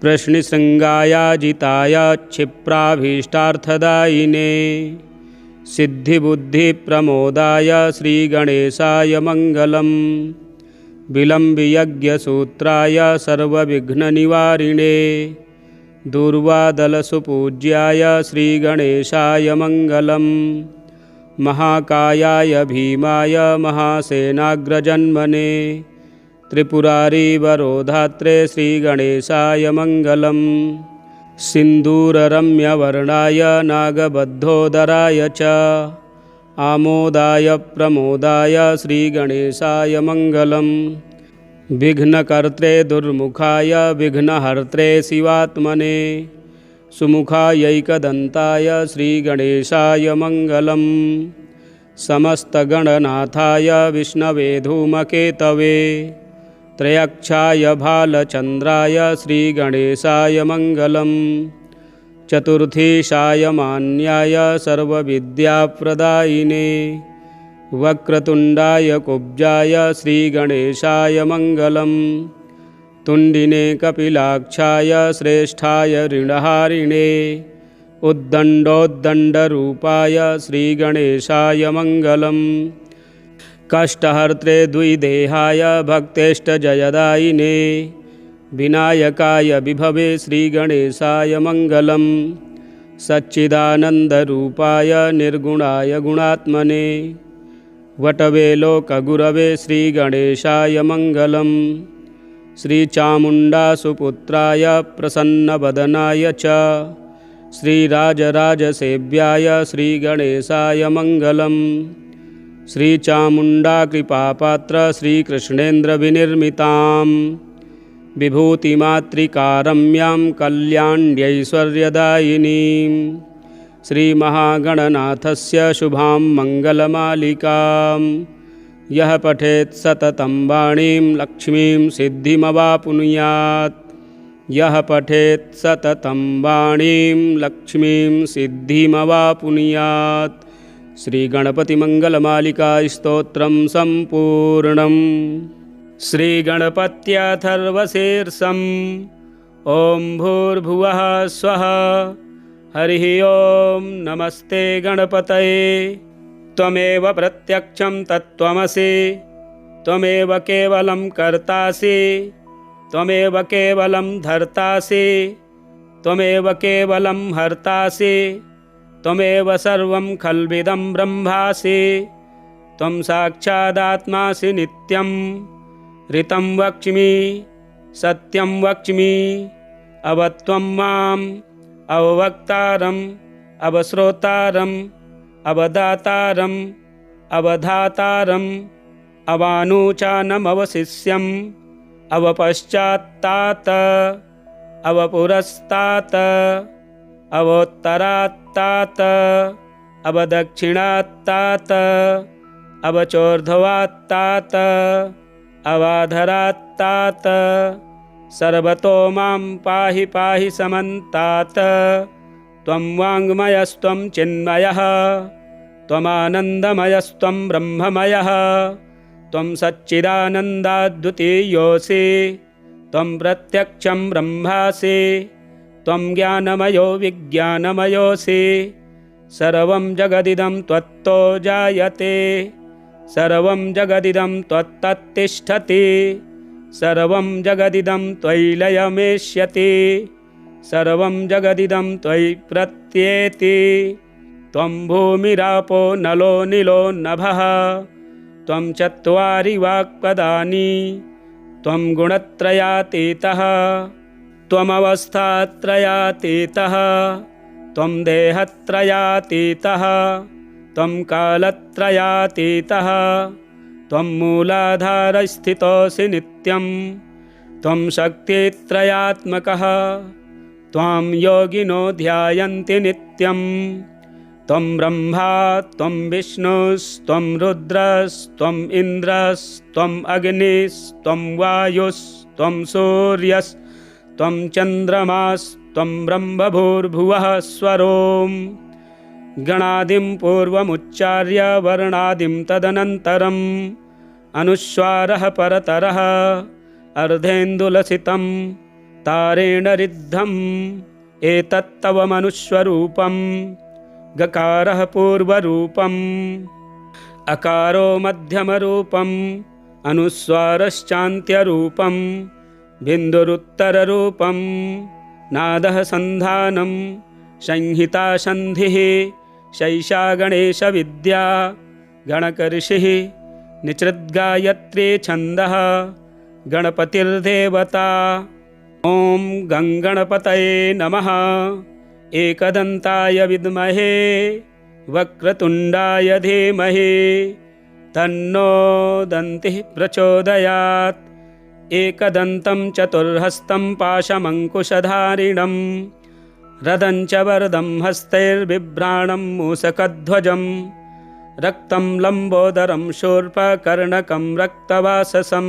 प्रश्निशृङ्गायाजिताय क्षिप्राभीष्टार्थदायिने सिद्धिबुद्धिप्रमोदाय श्रीगणेशाय मङ्गलम्। विलम्बियज्ञसूत्राय सर्वविघ्ननिवारिणे दूर्वादलसुपूज्याय श्रीगणेशाय मङ्गलम्। महाकायाय भीमाय महासेनाग्रजन्मने त्रिपुरारीवरोधात्रे श्रीगणेशाय मङ्गलम्। सिन्दूररम्यवर्णाय नागबद्धोदराय च आमोदाय प्रमोदाय श्रीगणेशाय मङ्गलम्। विघ्नकर्त्रे दुर्मुखाय विघ्नहर्त्रे शिवात्मने सुमुखायैकदन्ताय श्रीगणेशाय मङ्गलम्। समस्तगणनाथाय विष्णवे धूमकेतवे त्रयक्षाय भालचन्द्राय श्रीगणेशाय मङ्गलम्। चतुर्थीशाय मान्याय सर्वविद्याप्रदायिने वक्रतुण्डाय कुब्जाय श्रीगणेशाय मङ्गलम्। तुण्डिने कपिलाक्षाय श्रेष्ठाय ऋणहारिणे उद्दण्डोद्दण्डरूपाय श्रीगणेशाय मङ्गलम्। कष्टहर्त्रे द्विदेहाय भक्तेष्टजयदायिने विनायकाय विभवे श्रीगणेशाय मङ्गलम्। सच्चिदानन्दरूपाय निर्गुणाय गुणात्मने वटवे लोकगुरवे श्रीगणेशाय मङ्गलम्। श्रीचामुण्डासुपुत्राय प्रसन्नवदनाय च श्रीराजराजसेव्याय श्रीगणेशाय मङ्गलम्। श्रीचामुण्डाकृपापात्र श्रीकृष्णेन्द्रविनिर्मितां विभूतिमातृकारम्यां कल्याण्यैश्वर्यदायिनीं श्रीमहागणनाथस्य शुभां मङ्गलमालिकां यः पठेत् सततं वाणीं लक्ष्मीं सिद्धिमवाप्नुयात्। यः पठेत् सततं वाणीं लक्ष्मीं सिद्धिमवाप्नुयात्। श्रीगणपतिमङ्गलमालिका स्तोत्रं सम्पूर्णम्। श्रीगणपत्यथर्वशीर्षम्। ॐ भूर्भुवः स्वः हरिः ॐ नमस्ते गणपतये। त्वमेव प्रत्यक्षं तत्त्वमसि त्वमेव केवलं कर्तासि त्वमेव केवलं धर्तासि त्वमेव केवलं हर्तासि त्वमेव सर्वं खल्विदं ब्रह्मासि। त्वं साक्षादात्मासि नित्यं ऋतं वक्ष्मि सत्यं वक्ष्मि अवत्वं माम् अववक्तारम् अवश्रोतारम् अवदातारम् अवधातारम् अवानुचानमवशिष्यम् अवपश्चात्तात अवपुरस्तात अवोत्तरात्तात अवदक्षिणात्तात अवचोर्ध्वात्तात अवाधरात्तात सर्वतो मां पाहि पाहि समन्तात। त्वं वाङ्मयस्त्वं चिन्मयः त्वमानन्दमयस्त्वं ब्रह्ममयः त्वं सच्चिदानन्दाद्वितीयोऽसि त्वं प्रत्यक्षं ब्रह्मासि त्वं ज्ञानमयो विज्ञानमयोऽसि। सर्वं जगदिदं त्वत्तो जायते सर्वं जगदिदं त्वत्तत्तिष्ठति सर्वं जगदिदं त्वयि लयमेष्यति सर्वं जगदिदं त्वयि प्रत्येति त्वं भूमिरापो नलो नीलो नभः त्वं चत्वारि वाक्पदानि त्वं गुणत्रयातीतः त्वमवस्थात्रयातीतः त्वं देहत्रयातीतः त्वं कालत्रयातीतः त्वं मूलाधारस्थितोऽसि नित्यं त्वं शक्तित्रयात्मकः त्वां योगिनो ध्यायन्ति नित्यं त्वं ब्रह्मा त्वं विष्णुस्त्वं रुद्रस्त्वम् इन्द्रस्त्वम् अग्निस्त्वं वायुस्त्वं सूर्यस्त्वं चन्द्रमास्त्वं ब्रह्मभूर्भुवः स्वरों गणादिं पूर्वमुच्चार्य वर्णादिं तदनन्तरम् अनुस्वारः परतरः अर्धेन्दुलसितं तारेण रिद्धम् एतत्तव मनुष्वरूपं गकारः पूर्वरूपम् अकारो मध्यमरूपम् अनुस्वारश्चान्त्यरूपं बिन्दुरुत्तररूपं नादः सन्धानं संहिता सन्धिः शैषा गणेशविद्या गणकऋषिः निचृद्गायत्री छन्दः गणपतिर्देवता ॐ गङ्गणपतये नमः एकदन्ताय विद्महे वक्रतुण्डाय धीमहि तन्नो दन्तिः प्रचोदयात् एकदन्तं चतुर्हस्तं पाशमङ्कुशधारिणं रदं च वरदं हस्तैर्बिभ्राणं मूषकध्वजं रक्तं लम्बोदरं शूर्पकर्णकं रक्तवाससं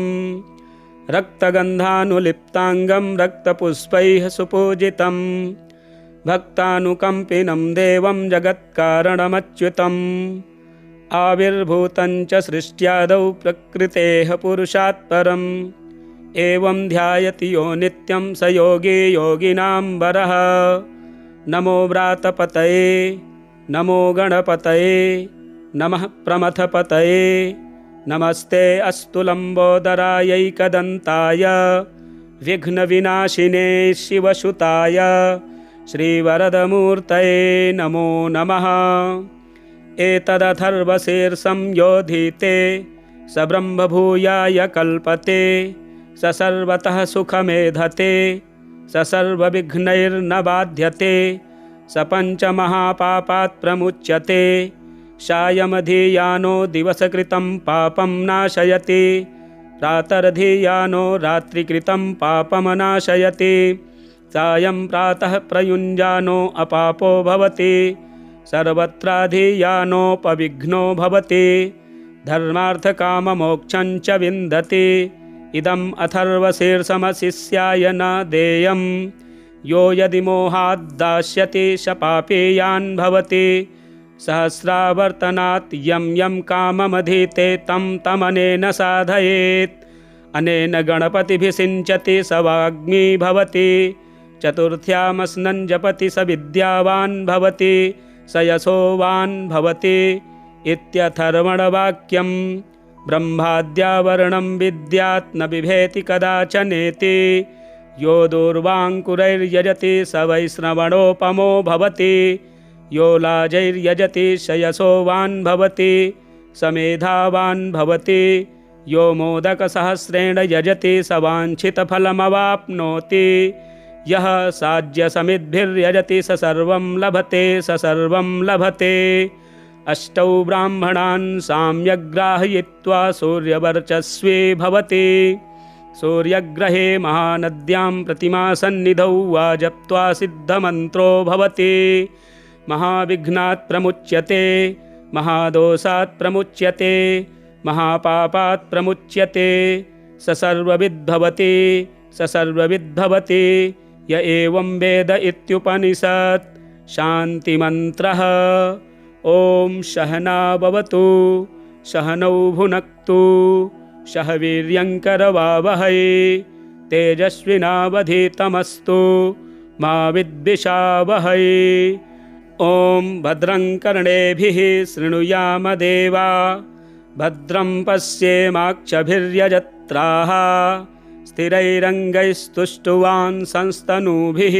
रक्तगन्धानुलिप्ताङ्गं रक्तपुष्पैः सुपूजितं भक्तानुकम्पिनं देवं जगत्कारणमच्युतम् आविर्भूतं च सृष्ट्यादौ प्रकृतेः पुरुषात् परम् एवं ध्यायति यो नित्यं स योगी योगिनां वरः नमो व्रातपतये नमो गणपतये नमः प्रमथपतये नमस्ते अस्तु लम्बोदरायैकदन्ताय विघ्नविनाशिने शिवसुताय श्रीवरदमूर्तये नमो नमः एतदथर्वशीर्षं योधीते स ब्रह्मभूयाय कल्पते स सर्वतः सुखमेधते स सर्वविघ्नैर्न बाध्यते स पञ्चमहापापात् प्रमुच्यते सायमधीयानो दिवसकृतं पापं नाशयति प्रातर्धीयानो रात्रिकृतं पापमनाशयति सायं प्रातः प्रयुञ्जानो अपापो भवति सर्वत्राधीयानोपविघ्नो भवति धर्मार्थकाममोक्षं च विन्दति इदम् अथर्वशीर्षमशिष्याय न देयं यो यदि मोहाद्दास्यति स पापेयान् भवति सहस्रावर्तनात् यं यं काममधीते तं तमनेन साधयेत् अनेन गणपतिभिषिञ्चति स वाग्मी भवति चतुर्थ्यामस्नं जपति स विद्यावान् भवति स यशोवान् भवति इत्यथर्वणवाक्यं ब्रह्माद्यावरणं विद्यात् न बिभेति कदाचनेति यो दूर्वाङ्कुरैर्यजति स वैष्णवणोपमो भवति यो लाजैर्यजति स यशोवान् भवति स मेधावान् भवति यो मोदकसहस्रेण यजति स वाञ्छितफलमवाप्नोति यः साज्यसमिद्भिर्यजति स सर्वं लभते स सर्वं लभते अष्टौ ब्राह्मणान् साम्यग्राहयित्वा सूर्यवर्चस्वी भवति सूर्यग्रहे महानद्यां प्रतिमासन्निधौ वा जप्त्वा सिद्धमन्त्रो भवति महाविघ्नात् प्रमुच्यते महादोषात् प्रमुच्यते महापापात् प्रमुच्यते स सर्वविद्भवति स सर्वविद्भवति य एवं वेद इत्युपनिषत् शान्तिमन्त्रः ॐ सहना भवतु सहनौ भुनक्तु सह वीर्यङ्करवावहै तेजस्विनावधीतमस्तु मा विद्विषावहै ॐ भद्रं कर्णेभिः शृणुयाम देवा भद्रं पश्येमाक्षभिर्यजत्राः स्थिरैरङ्गैस्तुष्टुवान् संस्तनूभिः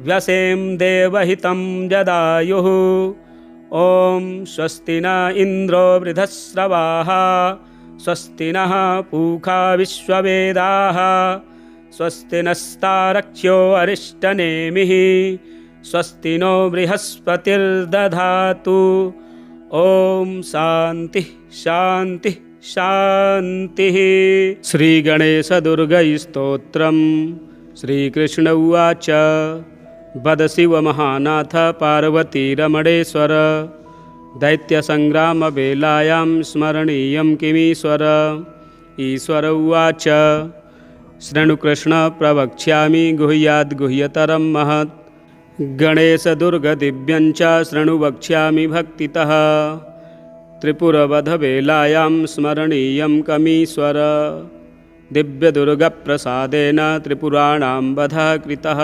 व्यसें देवहितं जदायुः ॐ स्वस्ति न इन्द्रो वृधस्रवाः स्वस्ति नः पूषा विश्ववेदाः स्वस्ति नस्तारक्ष्यो अरिष्टनेमिः स्वस्ति नो बृहस्पतिर्दधातु। ॐ शान्ति शान्ति शान्तिः। श्रीगणेशदुर्गैस्तोत्रम्। श्रीकृष्ण उवाच वद शिवमहानाथ पार्वतीरमणेश्वर दैत्यसङ्ग्रामवेलायां स्मरणीयं किमीश्वर। ईश्वर उवाच शृणुकृष्ण प्रवक्ष्यामि गुह्याद्गुह्यतरं महत् गणेशदुर्गदिव्यञ्च शृणु वक्ष्यामि भक्तितः। त्रिपुरवधवेलायां स्मरणीयं कमीश्वर दिव्यदुर्गप्रसादेन त्रिपुराणां वधः कृतः।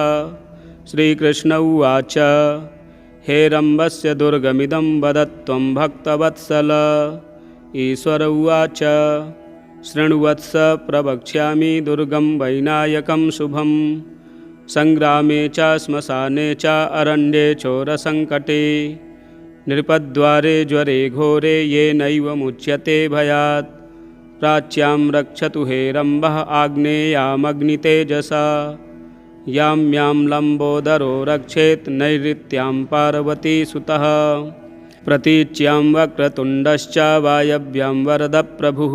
श्रीकृष्ण उवाच हेरम्बस्य दुर्गमिदं वदत्वं भक्तवत्सल। ईश्वर उवाच शृण्वत्स प्रवक्ष्यामि दुर्गं वैनायकं शुभं सङ्ग्रामे च श्मशाने च अरण्ये चोरसङ्कटे नृपद्वारे ज्वरे घोरे येनैव मुच्यते भयात्। प्राच्यां रक्षतु हेरम्बः आग्नेयामग्नितेजसा यां यां लम्बोदरो रक्षेत् नैऋत्यां पार्वतीसुतः। प्रतीच्यां वक्रतुण्डश्च वायव्यां वरदप्रभुः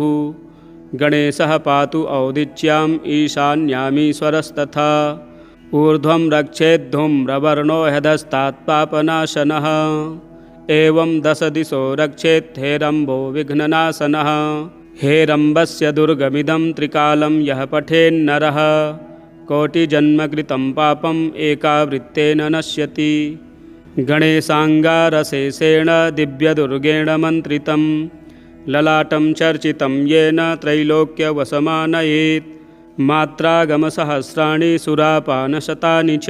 गणेशः पातु औदिच्याम् ईशान्यामीश्वरस्तथा। ऊर्ध्वं रक्षेद्धूम्रवर्णो ह्यधस्तात्पापनाशनः एवं 10 दिशो रक्षेत् हेरम्बो विघ्ननाशनः। हेरम्बस्य दुर्गमिदं त्रिकालं यः पठेन्नरः कोटिजन्मकृतं पापम् एकावृत्तेन नश्यति। गणेशाङ्गारशेषेण दिव्यदुर्गेण मन्त्रितं ललाटं चर्चितं येन त्रैलोक्यवशमानयेत्। मात्रागमसहस्राणि सुरापानशतानि च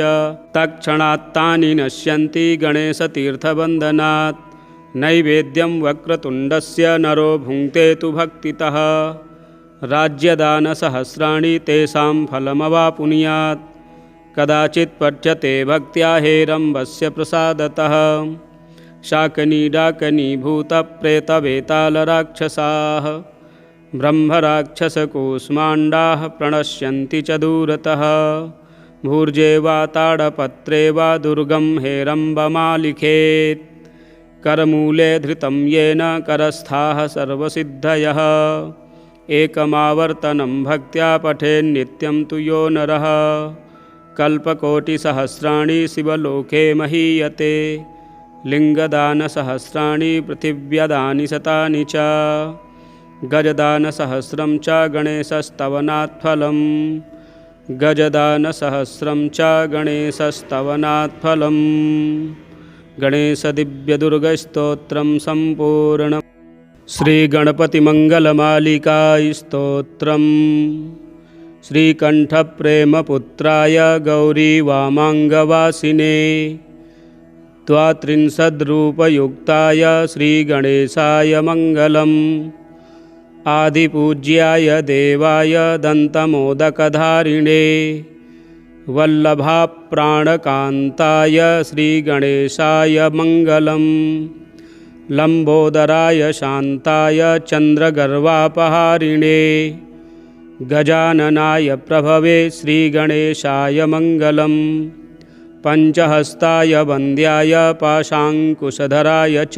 तत्क्षणात्तानि नश्यन्ति गणेशतीर्थवन्दनात्। नैवेद्यं वक्रतुण्डस्य नरो भुङ्क्ते तु भक्तितः राज्यदानसहस्राणि तेषां फलमवाप्नुयात्। कदाचित् पठ्यते भक्त्या हेरम्बस्य प्रसादतः शाकनीडाकनीभूतप्रेतवेतालराक्षसाः ब्रह्मराक्षसकूष्माण्डाः प्रणश्यन्ति च दूरतः। भूर्जे वा ताडपत्रे वा दुर्गं हेरम्बमालिखेत् करमूले धृतं येन करस्थाः सर्वसिद्धयः। एकमावर्तनं भक्त्या पठेन्नित्यं तु यो नरः कल्पकोटिसहस्राणि शिवलोके महीयते। लिङ्गदानसहस्राणि पृथिव्यदानि शतानि च गजदानसहस्रं च गणेशस्तवनात् फलम्। गजदानसहस्रं च गणेशस्तवनात् फलम्। गणेशदिव्यदुर्गस्तोत्रं सम्पूर्णम्। श्रीगणपतिमङ्गलमालिका स्तोत्रम्। श्रीकण्ठप्रेमपुत्राय गौरीवामाङ्गवासिने द्वात्रिंशद्रूपयुक्ताय श्रीगणेशाय मङ्गलम्। आदिपूज्याय देवाय दन्तमोदकधारिणे वल्लभाप्राणकान्ताय श्रीगणेशाय मङ्गलम्। लम्बोदराय शान्ताय चन्द्रगर्वापहारिणे गजाननाय प्रभवे श्रीगणेशाय मङ्गलम्। पञ्चहस्ताय वन्द्याय पाशाङ्कुशधराय च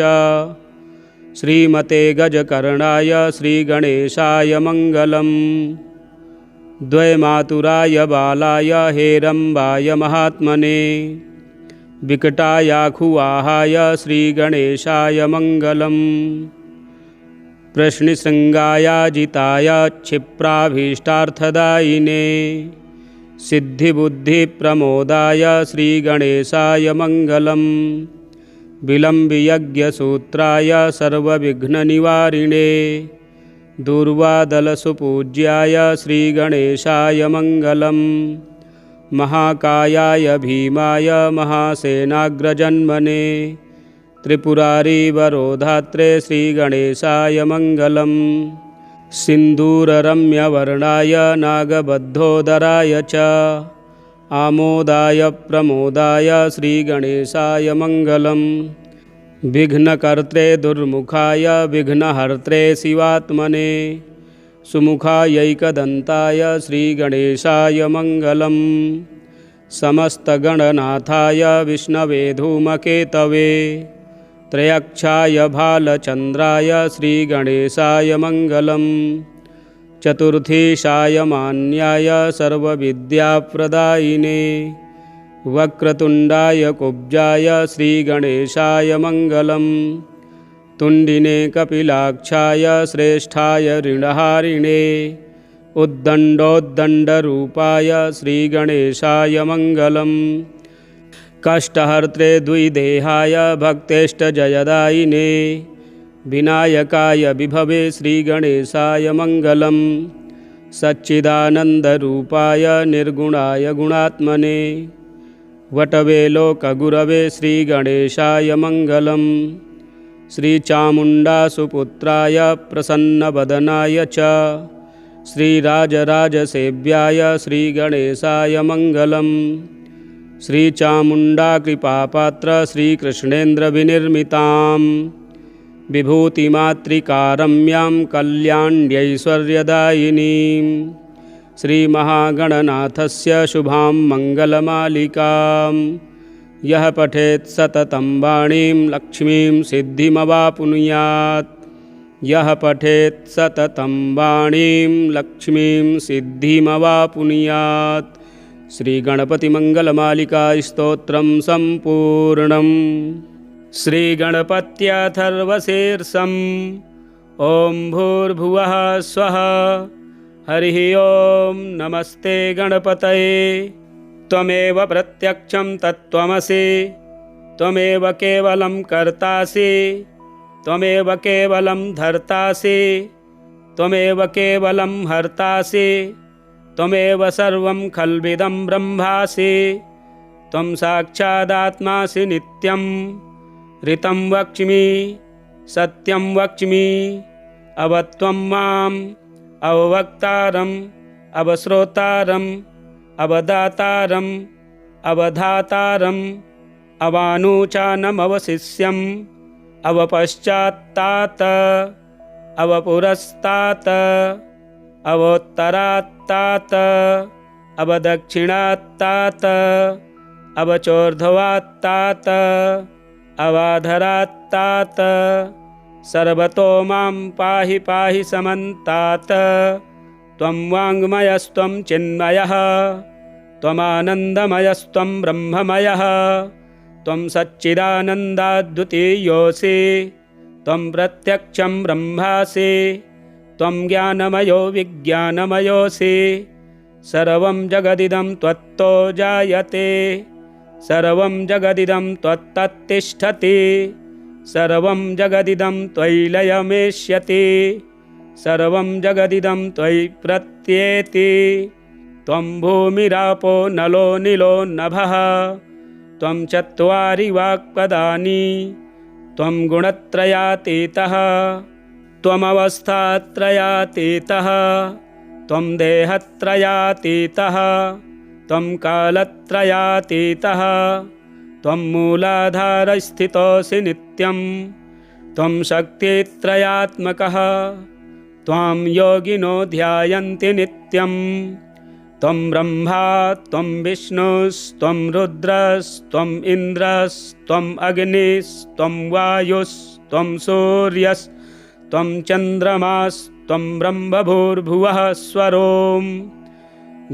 श्रीमते गजकर्णाय श्रीगणेशाय मङ्गलम्। द्वैमातुराय बालाय हेरम्बाय महात्मने विकटायाखुवाहाय श्रीगणेशाय मङ्गलम्। प्रश्निशृङ्गायाजिताय क्षिप्राभीष्टार्थदायिने सिद्धिबुद्धिप्रमोदाय श्रीगणेशाय मङ्गलम्। विलम्बियज्ञसूत्राय सर्वविघ्ननिवारिणे दूर्वादलसुपूज्याय श्रीगणेशाय मङ्गलम्। महाकायाय भीमाय महासेनाग्रजन्मने त्रिपुरारीवरोधात्रे श्रीगणेशाय मङ्गलम्। सिन्दूररम्यवर्णाय नागबद्धोदराय च आमोदाय प्रमोदाय श्रीगणेशाय मङ्गलम्। विघ्नकर्त्रे दुर्मुखाय विघ्नहर्त्रे शिवात्मने सुमुखायैकदन्ताय श्रीगणेशाय मङ्गलम्। समस्तगणनाथाय विष्णवे धूमकेतवे त्रयक्षाय भालचन्द्राय श्रीगणेशाय मङ्गलम्। चतुर्थीशाय मान्याय सर्वविद्याप्रदायिने वक्रतुण्डाय कुब्जाय श्रीगणेशाय मङ्गलम्। तुण्डिने कपिलाक्षाय श्रेष्ठाय ऋणहारिणे उद्दण्डोद्दण्डरूपाय श्रीगणेशाय मङ्गलम्। कष्टहर्त्रे द्विदेहाय भक्तेष्टजयदायिने विनायकाय विभवे श्रीगणेशाय मङ्गलम्। सच्चिदानन्दरूपाय निर्गुणाय गुणात्मने वटवे लोकगुरवे श्रीगणेशाय मङ्गलम्। श्रीचामुण्डासुपुत्राय प्रसन्नवदनाय च श्रीराजराजसेव्याय श्रीगणेशाय मङ्गलम्। श्रीचामुण्डाकृपापात्र श्रीकृष्णेन्द्रविनिर्मितां विभूतिमातृकारम्यां कल्याण्यैश्वर्यदायिनीं श्रीमहागणनाथस्य शुभां मङ्गलमालिकां यः पठेत् सततं वाणीं लक्ष्मीं सिद्धिमवाप्नुयात्। यः पठेत् सततं वाणीं लक्ष्मीं सिद्धिमवाप्नुयात्। श्रीगणपतिमङ्गलमालिका स्तोत्रं सम्पूर्णम्। श्रीगणपत्यथर्वशीर्षम्। ॐ भूर्भुवः स्वः हरिः ॐ नमस्ते गणपतये। त्वमेव प्रत्यक्षं तत्त्वमसि त्वमेव केवलं कर्तासि त्वमेव केवलं धर्तासि त्वमेव केवलं हर्तासि त्वमेव सर्वं खल्विदं ब्रह्मासि। त्वं साक्षादात्मासि नित्यं ऋतं वक्ष्मि सत्यं वक्ष्मि अवत्वं माम् अववक्तारम् अवश्रोतारम् अवदातारम् अवधातारम् अवानुचानमवशिष्यम् अवपश्चात्तात अवपुरस्तात अवोत्तरात्तात अवदक्षिणात्तात अवचोर्ध्वात्तात अवाधरात्तात सर्वतो मां पाहि पाहि समन्तात। त्वं वाङ्मयस्त्वं चिन्मयः त्वमानन्दमयस्त्वं ब्रह्ममयः त्वं सच्चिदानन्दाद्वितीयोऽसि त्वं प्रत्यक्षं ब्रह्मासि त्वं ज्ञानमयो विज्ञानमयोऽसि। सर्वं जगदिदं त्वत्तो जायते सर्वं जगदिदं त्वत्तत्तिष्ठति सर्वं जगदिदं त्वयि लयमेष्यति सर्वं जगदिदं त्वयि प्रत्येति। त्वं भूमिरापो नलो निलो नभः त्वं चत्वारि वाक्पदानि त्वं गुणत्रयातीतः त्वमवस्थात्रयातीतः त्वं देहत्रयातीतः त्वं कालत्रयातीतः त्वं मूलाधारस्थितोऽसि नित्यं त्वं शक्तित्रयात्मकः त्वां योगिनो ध्यायन्ति नित्यं। त्वं ब्रह्मा त्वं विष्णुस्त्वं रुद्रस्त्वम् इन्द्रस्त्वम् अग्निस्त्वं वायुस्त्वं सूर्यस्त्वं चन्द्रमास्त्वं ब्रह्मभूर्भुवः स्वरों।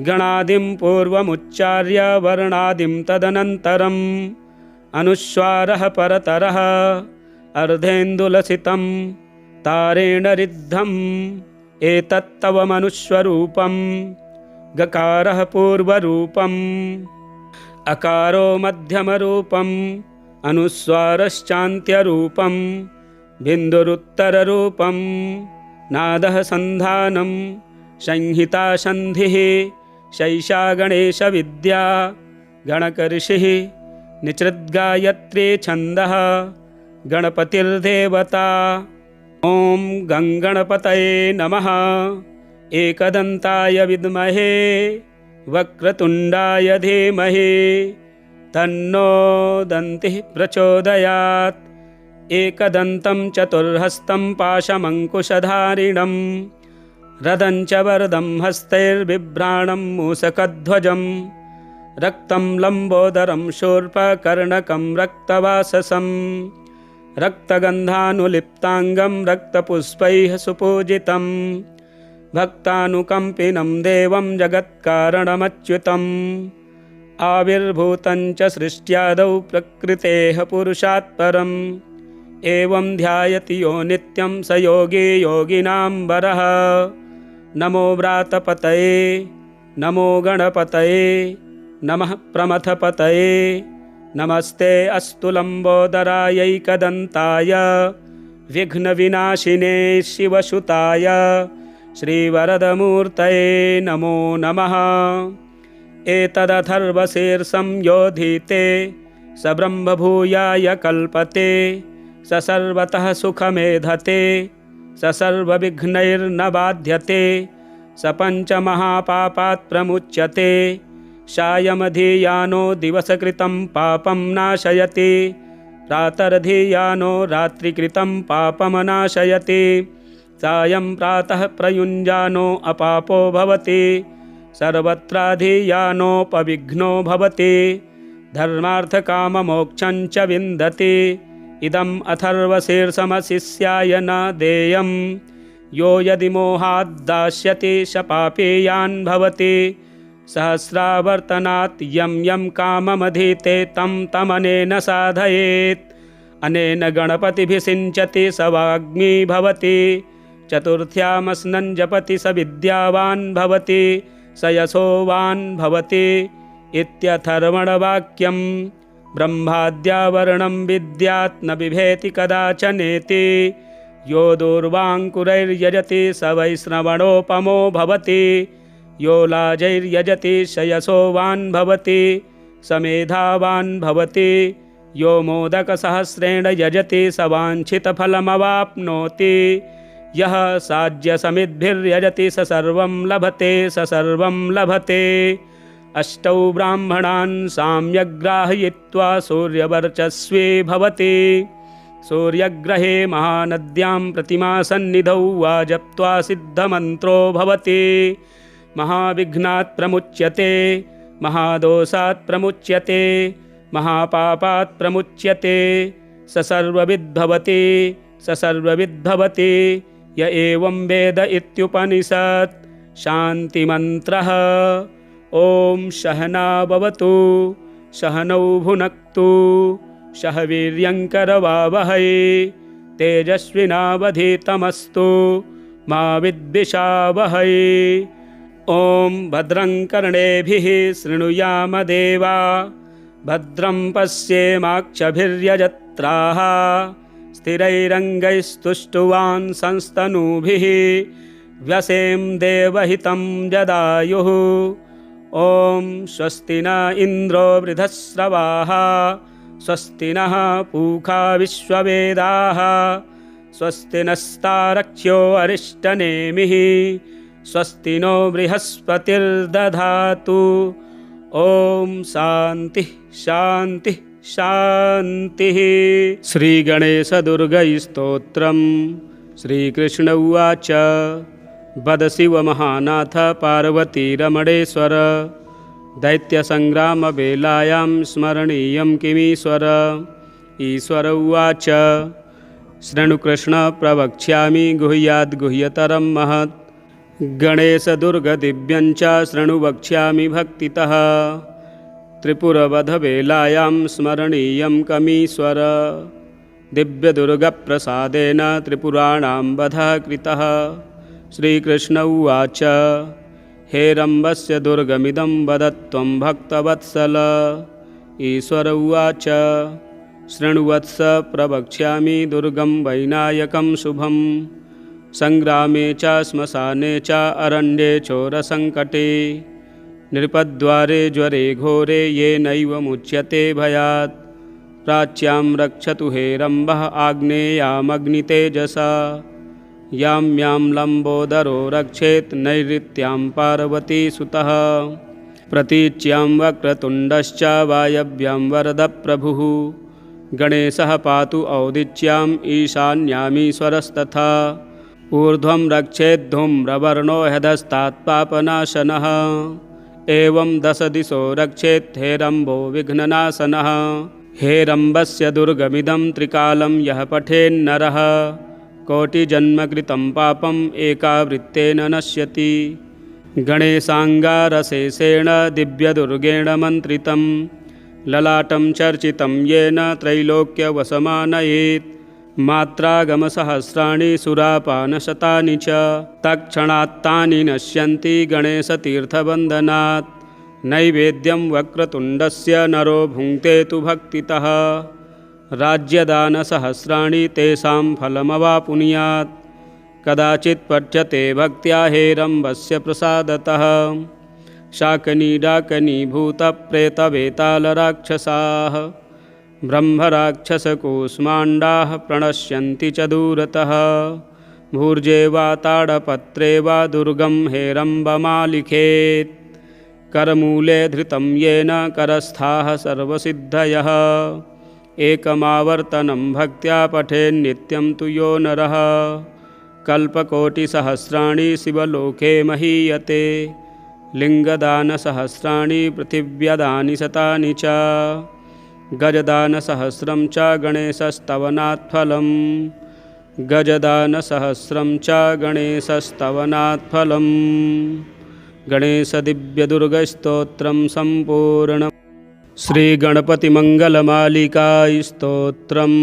गणादिं पूर्वमुच्चार्य वर्णादिं तदनन्तरम् अनुस्वारः परतरः अर्धेन्दुलसितं तारेण रिद्धम् एतत्तव मनुष्वरूपम्। गकारः पूर्वरूपम् अकारो मध्यमरूपम् अनुस्वारश्चान्त्यरूपम् बिन्दुरुत्तररूपम्। नादः सन्धानं संहिता सन्धिः शैषा गणेशविद्या गणकऋषिः निचृद्गायत्री छन्दः गणपतिर्देवता। ॐ गङ्गणपतये नमः। एकदन्ताय विद्महे वक्रतुण्डाय धीमहि तन्नो दन्तिः प्रचोदयात्। एकदन्तं चतुर्हस्तं पाशमङ्कुशधारिणं रदं च वरदं हस्तैर्बिभ्राणं मूषकध्वजं रक्तं लम्बोदरं शूर्पकर्णकं रक्तवाससं रक्तगन्धानुलिप्ताङ्गं रक्तपुष्पैः सुपूजितं भक्तानुकम्पिनं देवं जगत्कारणमच्युतम् आविर्भूतं च सृष्ट्यादौ प्रकृतेः पुरुषात् परम् एवं ध्यायति यो नित्यं स योगी योगिनां वरः। नमो व्रातपतये नमो गणपतये नमः प्रमथपतये नमस्ते अस्तु लम्बोदरायैकदन्ताय विघ्नविनाशिने शिवसुताय श्रीवरदमूर्तये नमो नमः। एतदथर्वशीर्षं योधीते स ब्रह्मभूयाय कल्पते स सर्वतः सुखमेधते स सर्वविघ्नैर्न बाध्यते स पञ्चमहापापात् प्रमुच्यते सायमधियानो दिवसकृतं पापं नाशयति प्रातर्धियानो रात्रिकृतं पापमनाशयति सायं प्रातः प्रयुञ्जानो अपापो भवति सर्वत्राधियानोपविघ्नो भवति धर्मार्थकाममोक्षं च विन्दति। इदम् अथर्वशीर्षमशिष्याय न देयं यो यदि मोहात् दास्यति स पापेयान् भवति सहस्रावर्तनात् यं यं काममधीते तं तमनेन साधयेत् अनेन गणपतिभिषिञ्चति स वाग्मी भवति चतुर्थ्यामस्नं जपति स विद्यावान् भवति स यशोवान् भवति इत्यथर्वणवाक्यं ब्रह्माद्यावरणं विद्यात् न बिभेति कदाचनेति यो दूर्वाङ्कुरैर्यजति स वैष्णवणोपमो भवति यो लाजैर्यजति स यशोवान् भवति स मेधावान् भवति यो मोदकसहस्रेण यजति स वाञ्छितफलमवाप्नोति यः साज्यसमिद्भिर्यजति स सर्वं लभते स सर्वं लभते। अष्टौ ब्राह्मणान् साम्यग्राहयित्वा सूर्यवर्चस्वी भवति सूर्यग्रहे महानद्यां प्रतिमासन्निधौ वा जप्त्वा सिद्धमन्त्रो भवति महाविघ्नात् प्रमुच्यते महादोषात् प्रमुच्यते महापापात् प्रमुच्यते स सर्वविद्भवति स सर्वविद्भवति य एवं वेद इत्युपनिषत्। शान्तिमन्त्रः ॐ सहना भवतु सहनौ भुनक्तु सह वीर्यङ्करवावहै तेजस्विनावधीतमस्तु मा विद्विषावहै। ॐ भद्रं कर्णेभिः शृणुयाम देवा भद्रं पश्येमाक्षभिर्यजत्राः स्थिरैरङ्गैस्तुष्टुवान् संस्तनूभिः व्यसें देवहितं जदायुः। ॐ स्वस्ति न इन्द्रो वृधस्रवाः स्वस्ति नः पूषा विश्ववेदाः स्वस्ति नस्तारक्ष्यो अरिष्टनेमिः स्वस्ति नो बृहस्पतिर्दधातु। ॐ शान्तिः शान्तिः शान्तिः। श्रीगणेशदुर्गैस्तोत्रम्। श्रीकृष्ण उवाच वद शिवमहानाथ पार्वतीरमणेश्वर दैत्यसङ्ग्रामवेलायां स्मरणीयं किमीश्वर। ईश्वर उवाच शृणुकृष्ण प्रवक्ष्यामि गुह्याद्गुह्यतरं महत् गणेशदुर्गदिव्यं च शृणु वक्ष्यामि भक्तितः त्रिपुरवधवेलायां स्मरणीयं कमीश्वर। दिव्यदुर्गप्रसादेन त्रिपुराणां वधः कृतः। श्रीकृष्ण उवाच हेरम्बस्य दुर्गमिदं वदत्वं भक्तवत्सल। ईश्वर उवाच शृणुवत्स प्रवक्ष्यामि दुर्गं वैनायकं शुभं सङ्ग्रामे च श्मशाने च अरण्ये चोरसङ्कटे नृपद्वारे ज्वरे घोरे येनैव मुच्यते भयात् प्राच्यां रक्षतु हेरम्बः आग्नेयामग्नितेजसा यां यां लम्बोदरो रक्षेत् नैऋत्यां पार्वतीसुतः प्रतीच्यां वक्रतुण्डश्च वायव्यां वरदप्रभुः गणेशः पातु औदिच्याम् ईशान्यामीश्वरस्तथा ऊर्ध्वं रक्षेद्धूम्रवर्णो ह्यधस्तात्पापनाशनः एवं 10 दिशो रक्षेत् हेरम्बो विघ्ननाशनः हेरम्बस्य दुर्गमिदं त्रिकालं यः पठेन्नरः कोटिजन्मकृतं पापम् एकावृत्तेन नश्यति। गणेशाङ्गारशेषेण दिव्यदुर्गेण मन्त्रितं ललाटं चर्चितं येन त्रैलोक्यवशमानयेत् मात्रागमसहस्राणि सुरापानशतानि च तत्क्षणात्तानि नश्यन्ति गणेशतीर्थवन्दनात् नैवेद्यं वक्रतुण्डस्य नरो भुङ्क्ते तु भक्तितः राज्यदानसहस्राणि तेषां फलमवाप्नुयात् कदाचित् पठ्यते भक्त्या हेरम्बस्य प्रसादतः शाकनीडाकनीभूतप्रेतवेतालराक्षसाः ब्रह्मराक्षसकूष्माण्डाः प्रणश्यन्ति च दूरतः भूर्जे वा ताडपत्रे वा दुर्गं हेरम्बमालिखेत् करमूले धृतं येन करस्थाः सर्वसिद्धयः एकमावर्तनं भक्त्या पठेन्नित्यं तु यो नरः कल्पकोटिसहस्राणि शिवलोके महीयते लिङ्गदानसहस्राणि पृथिव्यदानि शतानि च गजदानसहस्रं च गणेशस्तवनात् फलम् गजदानसहस्रं च गणेशस्तवनात् फलम् गणेशदिव्यदुर्गस्तोत्रं सम्पूर्णम् श्रीगणपतिमङ्गलमालिका स्तोत्रम्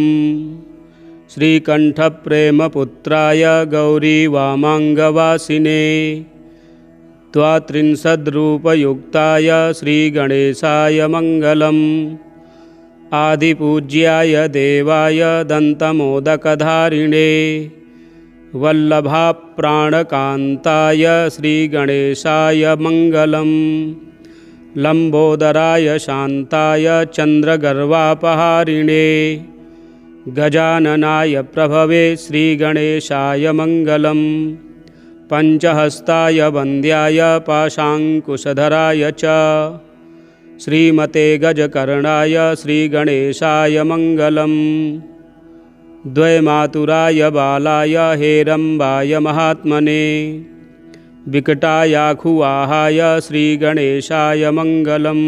श्रीकण्ठप्रेमपुत्राय गौरीवामाङ्गवासिने द्वात्रिंशद्रूपयुक्ताय श्रीगणेशाय मङ्गलम् आदिपूज्याय देवाय दन्तमोदकधारिणे वल्लभाप्राणकान्ताय श्रीगणेशाय मङ्गलम् लम्बोदराय शान्ताय चन्द्रगर्वापहारिणे गजाननाय प्रभवे श्रीगणेशाय मङ्गलम् पञ्चहस्ताय वन्द्याय पाशाङ्कुशधराय च श्रीमते गजकर्णाय श्रीगणेशाय मङ्गलम् द्वैमातुराय बालाय हेरम्बाय महात्मने विकटायाखुवाहाय श्रीगणेशाय मङ्गलम्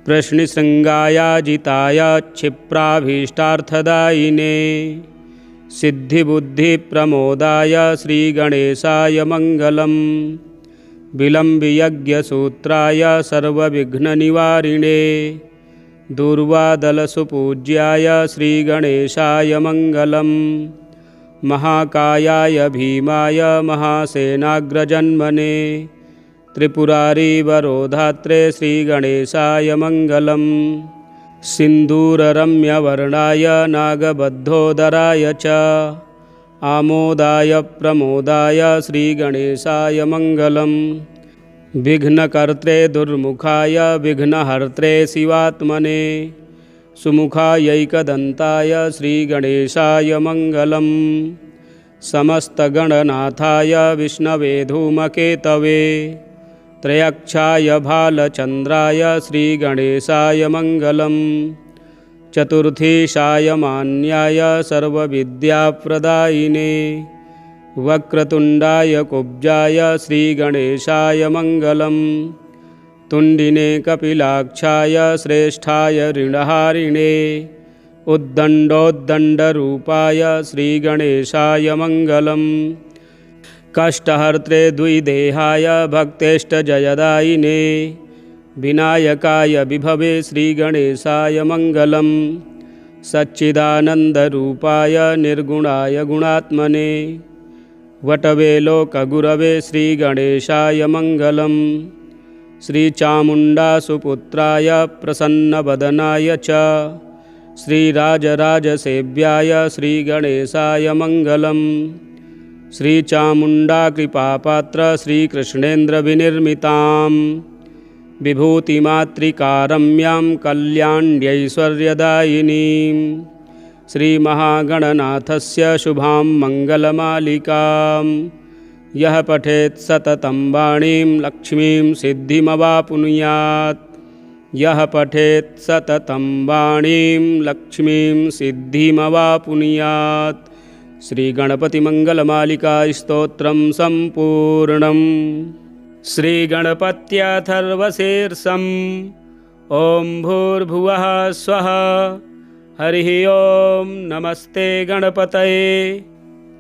प्रश्निशृङ्गायाजिताय क्षिप्राभीष्टार्थदायिने सिद्धिबुद्धिप्रमोदाय श्रीगणेशाय मङ्गलम् विलम्बियज्ञसूत्राय सर्वविघ्ननिवारिणे दूर्वादलसुपूज्याय श्रीगणेशाय मङ्गलम् महाकायाय भीमाय महासेनाग्रजन्मने त्रिपुरारीवरोधात्रे श्रीगणेशाय मङ्गलम् सिन्दूररम्यवर्णाय नागबद्धोदराय च आमोदाय प्रमोदाय श्रीगणेशाय मङ्गलम् विघ्नकर्त्रे दुर्मुखाय विघ्नहर्त्रे शिवात्मने सुमुखायैकदन्ताय श्रीगणेशाय मङ्गलम् समस्तगणनाथाय विष्णवे धूमकेतवे त्रयक्षाय भालचन्द्राय श्रीगणेशाय मङ्गलम् चतुर्थीशाय मान्याय सर्वविद्याप्रदायिने वक्रतुण्डाय कुब्जाय श्रीगणेशाय मङ्गलम् तुण्डिने कपिलाक्षाय श्रेष्ठाय ऋणहारिणे उद्दण्डोद्दण्डरूपाय श्रीगणेशाय मङ्गलम् कष्टहर्त्रे द्विदेहाय भक्तेष्टजयदायिने विनायकाय विभवे श्रीगणेशाय मङ्गलम् सच्चिदानन्दरूपाय निर्गुणाय गुणात्मने वटवे लोकगुरवे श्रीगणेशाय मङ्गलम् श्रीचामुण्डासुपुत्राय प्रसन्नवदनाय च श्रीराजराजसेव्याय श्रीगणेशाय मङ्गलम् श्रीचामुण्डाकृपापात्र श्रीकृष्णेन्द्रविनिर्मितां विभूतिमातृकारम्यां कल्याण्यैश्वर्यदायिनीं श्रीमहागणनाथस्य शुभां मङ्गलमालिकां यः पठेत् सततं वाणीं लक्ष्मीं सिद्धिमवाप्नुयात् यः पठेत् सततं वाणीं लक्ष्मीं सिद्धिमवाप्नुयात्। श्रीगणपतिमङ्गलमालिका स्तोत्रं सम्पूर्णम्। श्रीगणपत्यथर्वशीर्षम्। ॐ भूर्भुवः स्वः। हरिः ॐ नमस्ते गणपतये।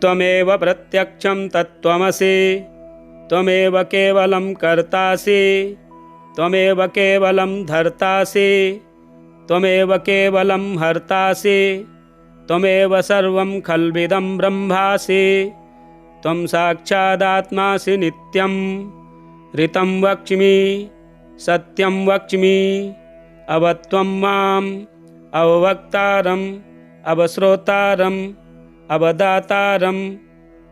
त्वमेव प्रत्यक्षं तत्त्वमसि, त्वमेव केवलं कर्तासि, त्वमेव केवलं धर्तासि, त्वमेव केवलं हर्तासि, त्वमेव सर्वं खल्विदं ब्रह्मासि। त्वं साक्षादात्मासि नित्यं। ऋतं वक्ष्मि सत्यं वक्ष्मि, अवत्वं माम् अववक्तारम् अवश्रोतारम् अवदातारम्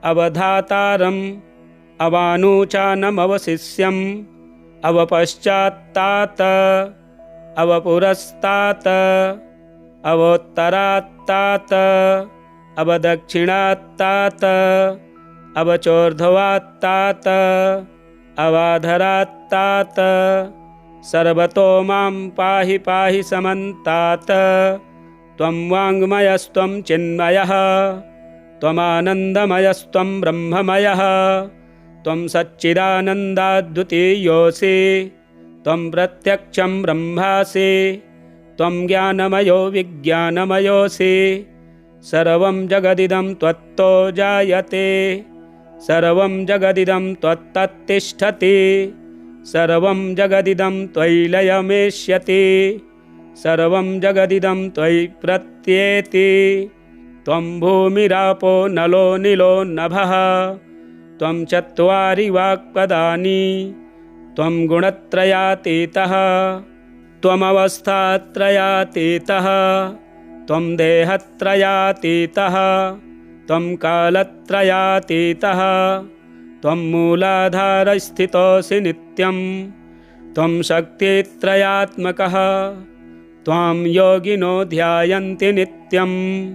अवधातारम् अवानुचानमवशिष्यम् अवपश्चात्तात अवपुरस्तात् अवोत्तरात्तात अवदक्षिणात्तात अवचोर्ध्वात्तात अवाधरात्तात। सर्वतो मां पाहि पाहि समन्तात्। त्वं वाङ्मयस्त्वं चिन्मयः, त्वमानन्दमयस्त्वं ब्रह्ममयः, त्वं सच्चिदानन्दाद्वितीयोऽसि, त्वं प्रत्यक्षं ब्रह्मासि, त्वं ज्ञानमयो विज्ञानमयोऽसि। सर्वं जगदिदं त्वत्तो जायते, सर्वं जगदिदं त्वत्तत्तिष्ठति, सर्वं जगदिदं त्वयि लयमेष्यति, सर्वं जगदिदं त्वयि प्रत्येति। त्वं भूमिरापो नलो निलो नभः, त्वं चत्वारि वाक्पदानि, त्वं गुणत्रयातीतः, त्वमवस्थात्रयातीतः, त्वं देहत्रयातीतः, त्वं कालत्रयातीतः, त्वं मूलाधारस्थितोऽसि नित्यं, त्वं शक्तित्रयात्मकः, त्वां योगिनो ध्यायन्ति नित्यं।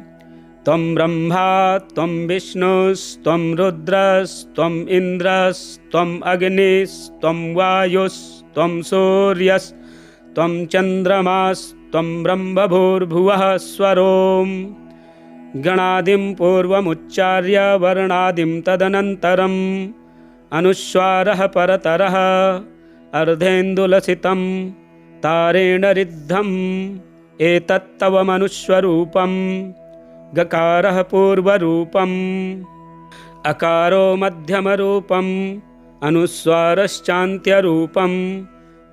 त्वं ब्रह्मा त्वं विष्णुस्त्वं रुद्रस्त्वम् इन्द्रस्त्वम् अग्निस्त्वं वायुस्त्वं सूर्यस्त्वं चन्द्रमास्त्वं ब्रह्मभूर्भुवः स्वरों। गणादिं पूर्वमुच्चार्य वर्णादिं तदनन्तरम् अनुस्वारः परतरः अर्धेन्दुलसितं तारेण रिद्धम्। एतत्तव मनुष्वरूपम्। गकारः पूर्वरूपम्, अकारो मध्यमरूपम्, अनुस्वारश्चान्त्यरूपम्,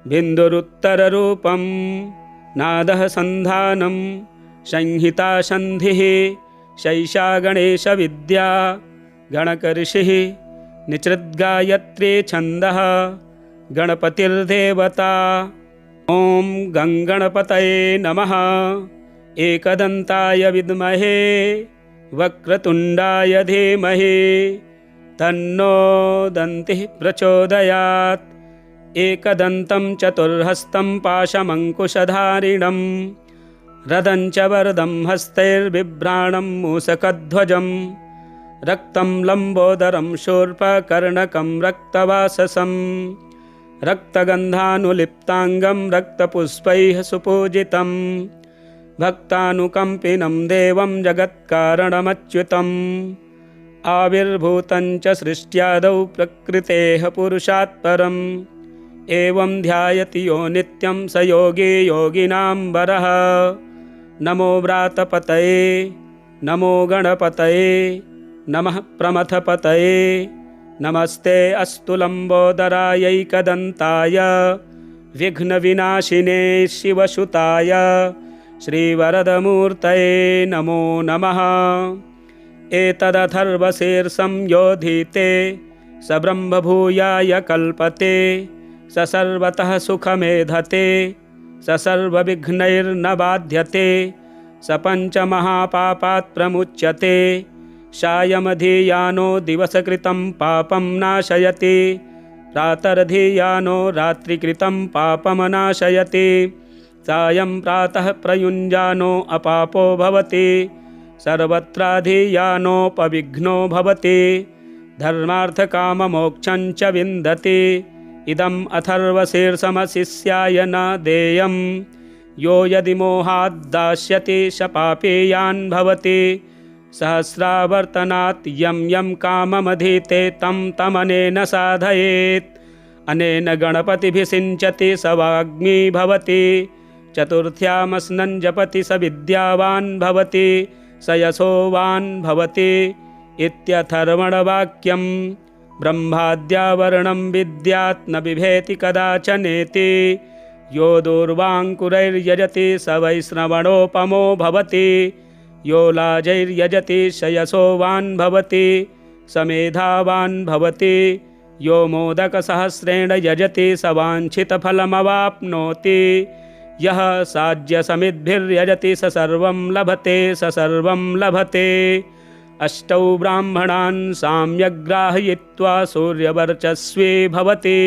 बिन्दुरुत्तररूपम्। नादः सन्धानं, संहिता सन्धिः, शैषा गणेशविद्या गणकऋषिः। निचृद्गायत्री छन्दः, गणपतिर्देवता। ॐ गङ्गणपतये नमः। एकदन्ताय विद्महे वक्रतुण्डाय धीमहि, तन्नो दन्तिः प्रचोदयात्। एकदन्तं चतुर्हस्तं पाशमङ्कुशधारिणं, रदं च वरदं हस्तैर्बिभ्राणं मूषकध्वजं, रक्तं लम्बोदरं शूर्पकर्णकं रक्तवाससं, रक्तगन्धानुलिप्ताङ्गं रक्तपुष्पैः सुपूजितं, भक्तानुकम्पिनं देवं जगत्कारणमच्युतम्। आविर्भूतं च सृष्ट्यादौ प्रकृतेः पुरुषात् परम्, एवं ध्यायति यो नित्यं स योगी योगिनां वरः। नमो व्रातपतये नमो गणपतये नमः प्रमथपतये। नमस्ते अस्तु लम्बोदरायैकदन्ताय, विघ्नविनाशिने शिवसुताय, श्रीवरदमूर्तये नमो नमः। एतदथर्वशीर्षं योधीते स ब्रह्मभूयाय कल्पते, स सर्वतः सुखमेधते, स सर्वविघ्नैर्न बाध्यते, स पञ्चमहापापात् प्रमुच्यते। सायमधियानो दिवसकृतं पापं नाशयति, प्रातर्धियानो रात्रिकृतं पापमनाशयति। सायं प्रातः प्रयुञ्जानो अपापो भवति, सर्वत्राधियानोपविघ्नो भवति। धर्मार्थकाममोक्षं च विन्दति, इदम् अथर्वशीर्षमशिष्याय न देयं यो यदि मोहाद्दास्यति स पापेयान् भवति सहस्रावर्तनात् यं यं काममधीते तं तमनेन साधयेत् अनेन गणपतिभिः सिञ्चति स वाग्मी भवति चतुर्थ्यामस्नन् जपति स विद्यावान् भवति स यशोवान् भवति इत्यथर्वणवाक्यम् ब्रह्माद्यावरणं विद्यात् न बिभेति कदाचनेति यो दूर्वाङ्कुरैर्यजति स वैश्रवणोपमो भवति यो लाजैर्यजति स यशोवान् भवति स मेधावान् भवति यो मोदकसहस्रेण यजति स वाञ्छितफलमवाप्नोति यः साज्यसमिद्भिर्यजति स सर्वं लभते स सर्वं लभते अष्टौ ब्राह्मणान् साम्यग्राहयित्वा सूर्यवर्चस्वी भवति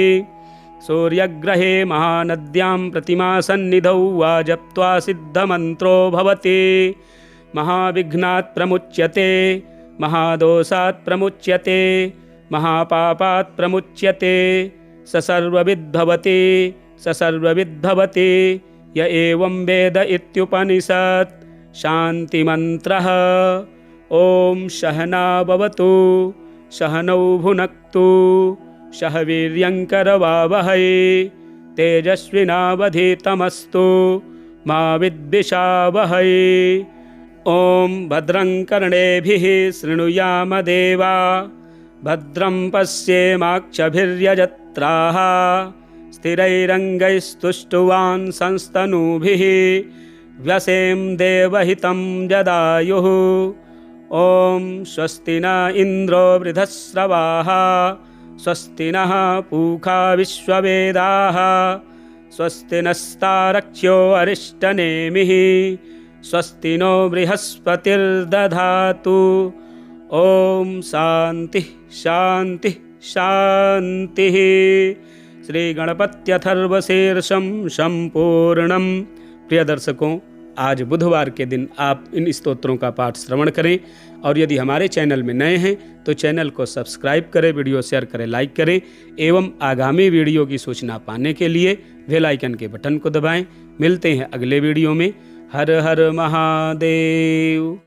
सूर्यग्रहे महानद्यां प्रतिमासन्निधौ वा जप्त्वा सिद्धमन्त्रो भवति महाविघ्नात् प्रमुच्यते महादोषात् प्रमुच्यते महापापात् प्रमुच्यते स सर्वविद्भवति स सर्वविद्भवति य एवं वेद इत्युपनिषत् शान्तिमन्त्रः। ॐ सहना भवतु सहनौ भुनक्तु सह वीर्यङ्करवावहै तेजस्विनावधीतमस्तु मा विद्विषावहै। ॐ भद्रं कर्णेभिः शृणुयाम देवा भद्रं पश्येमाक्षभिर्यजत्राः स्थिरैरङ्गैस्तुष्टुवान् संस्तनूभिः व्यसें देवहितं जदायुः। ॐ स्वस्ति न इन्द्रो वृधस्रवाः स्वस्ति नः पूषा विश्ववेदाः स्वस्ति नस्तारक्ष्यो अरिष्टनेमिः स्वस्ति नो बृहस्पतिर्दधातु। ॐ शान्तिः शान्तिः शान्तिः। श्रीगणपत्यथर्वशीर्षं सम्पूर्णम्। प्रिय दर्शकों, आज बुधवार के दिन आप इन स्तोत्रों का पाठ श्रवण करें और यदि हमारे चैनल में नए हैं तो चैनल को सब्सक्राइब करें, वीडियो शेयर करें, लाइक करें एवं आगामी वीडियो की सूचना पाने के लिए बेल आइकन के बटन को दबाएं। मिलते हैं अगले वीडियो में। हर हर महादेव।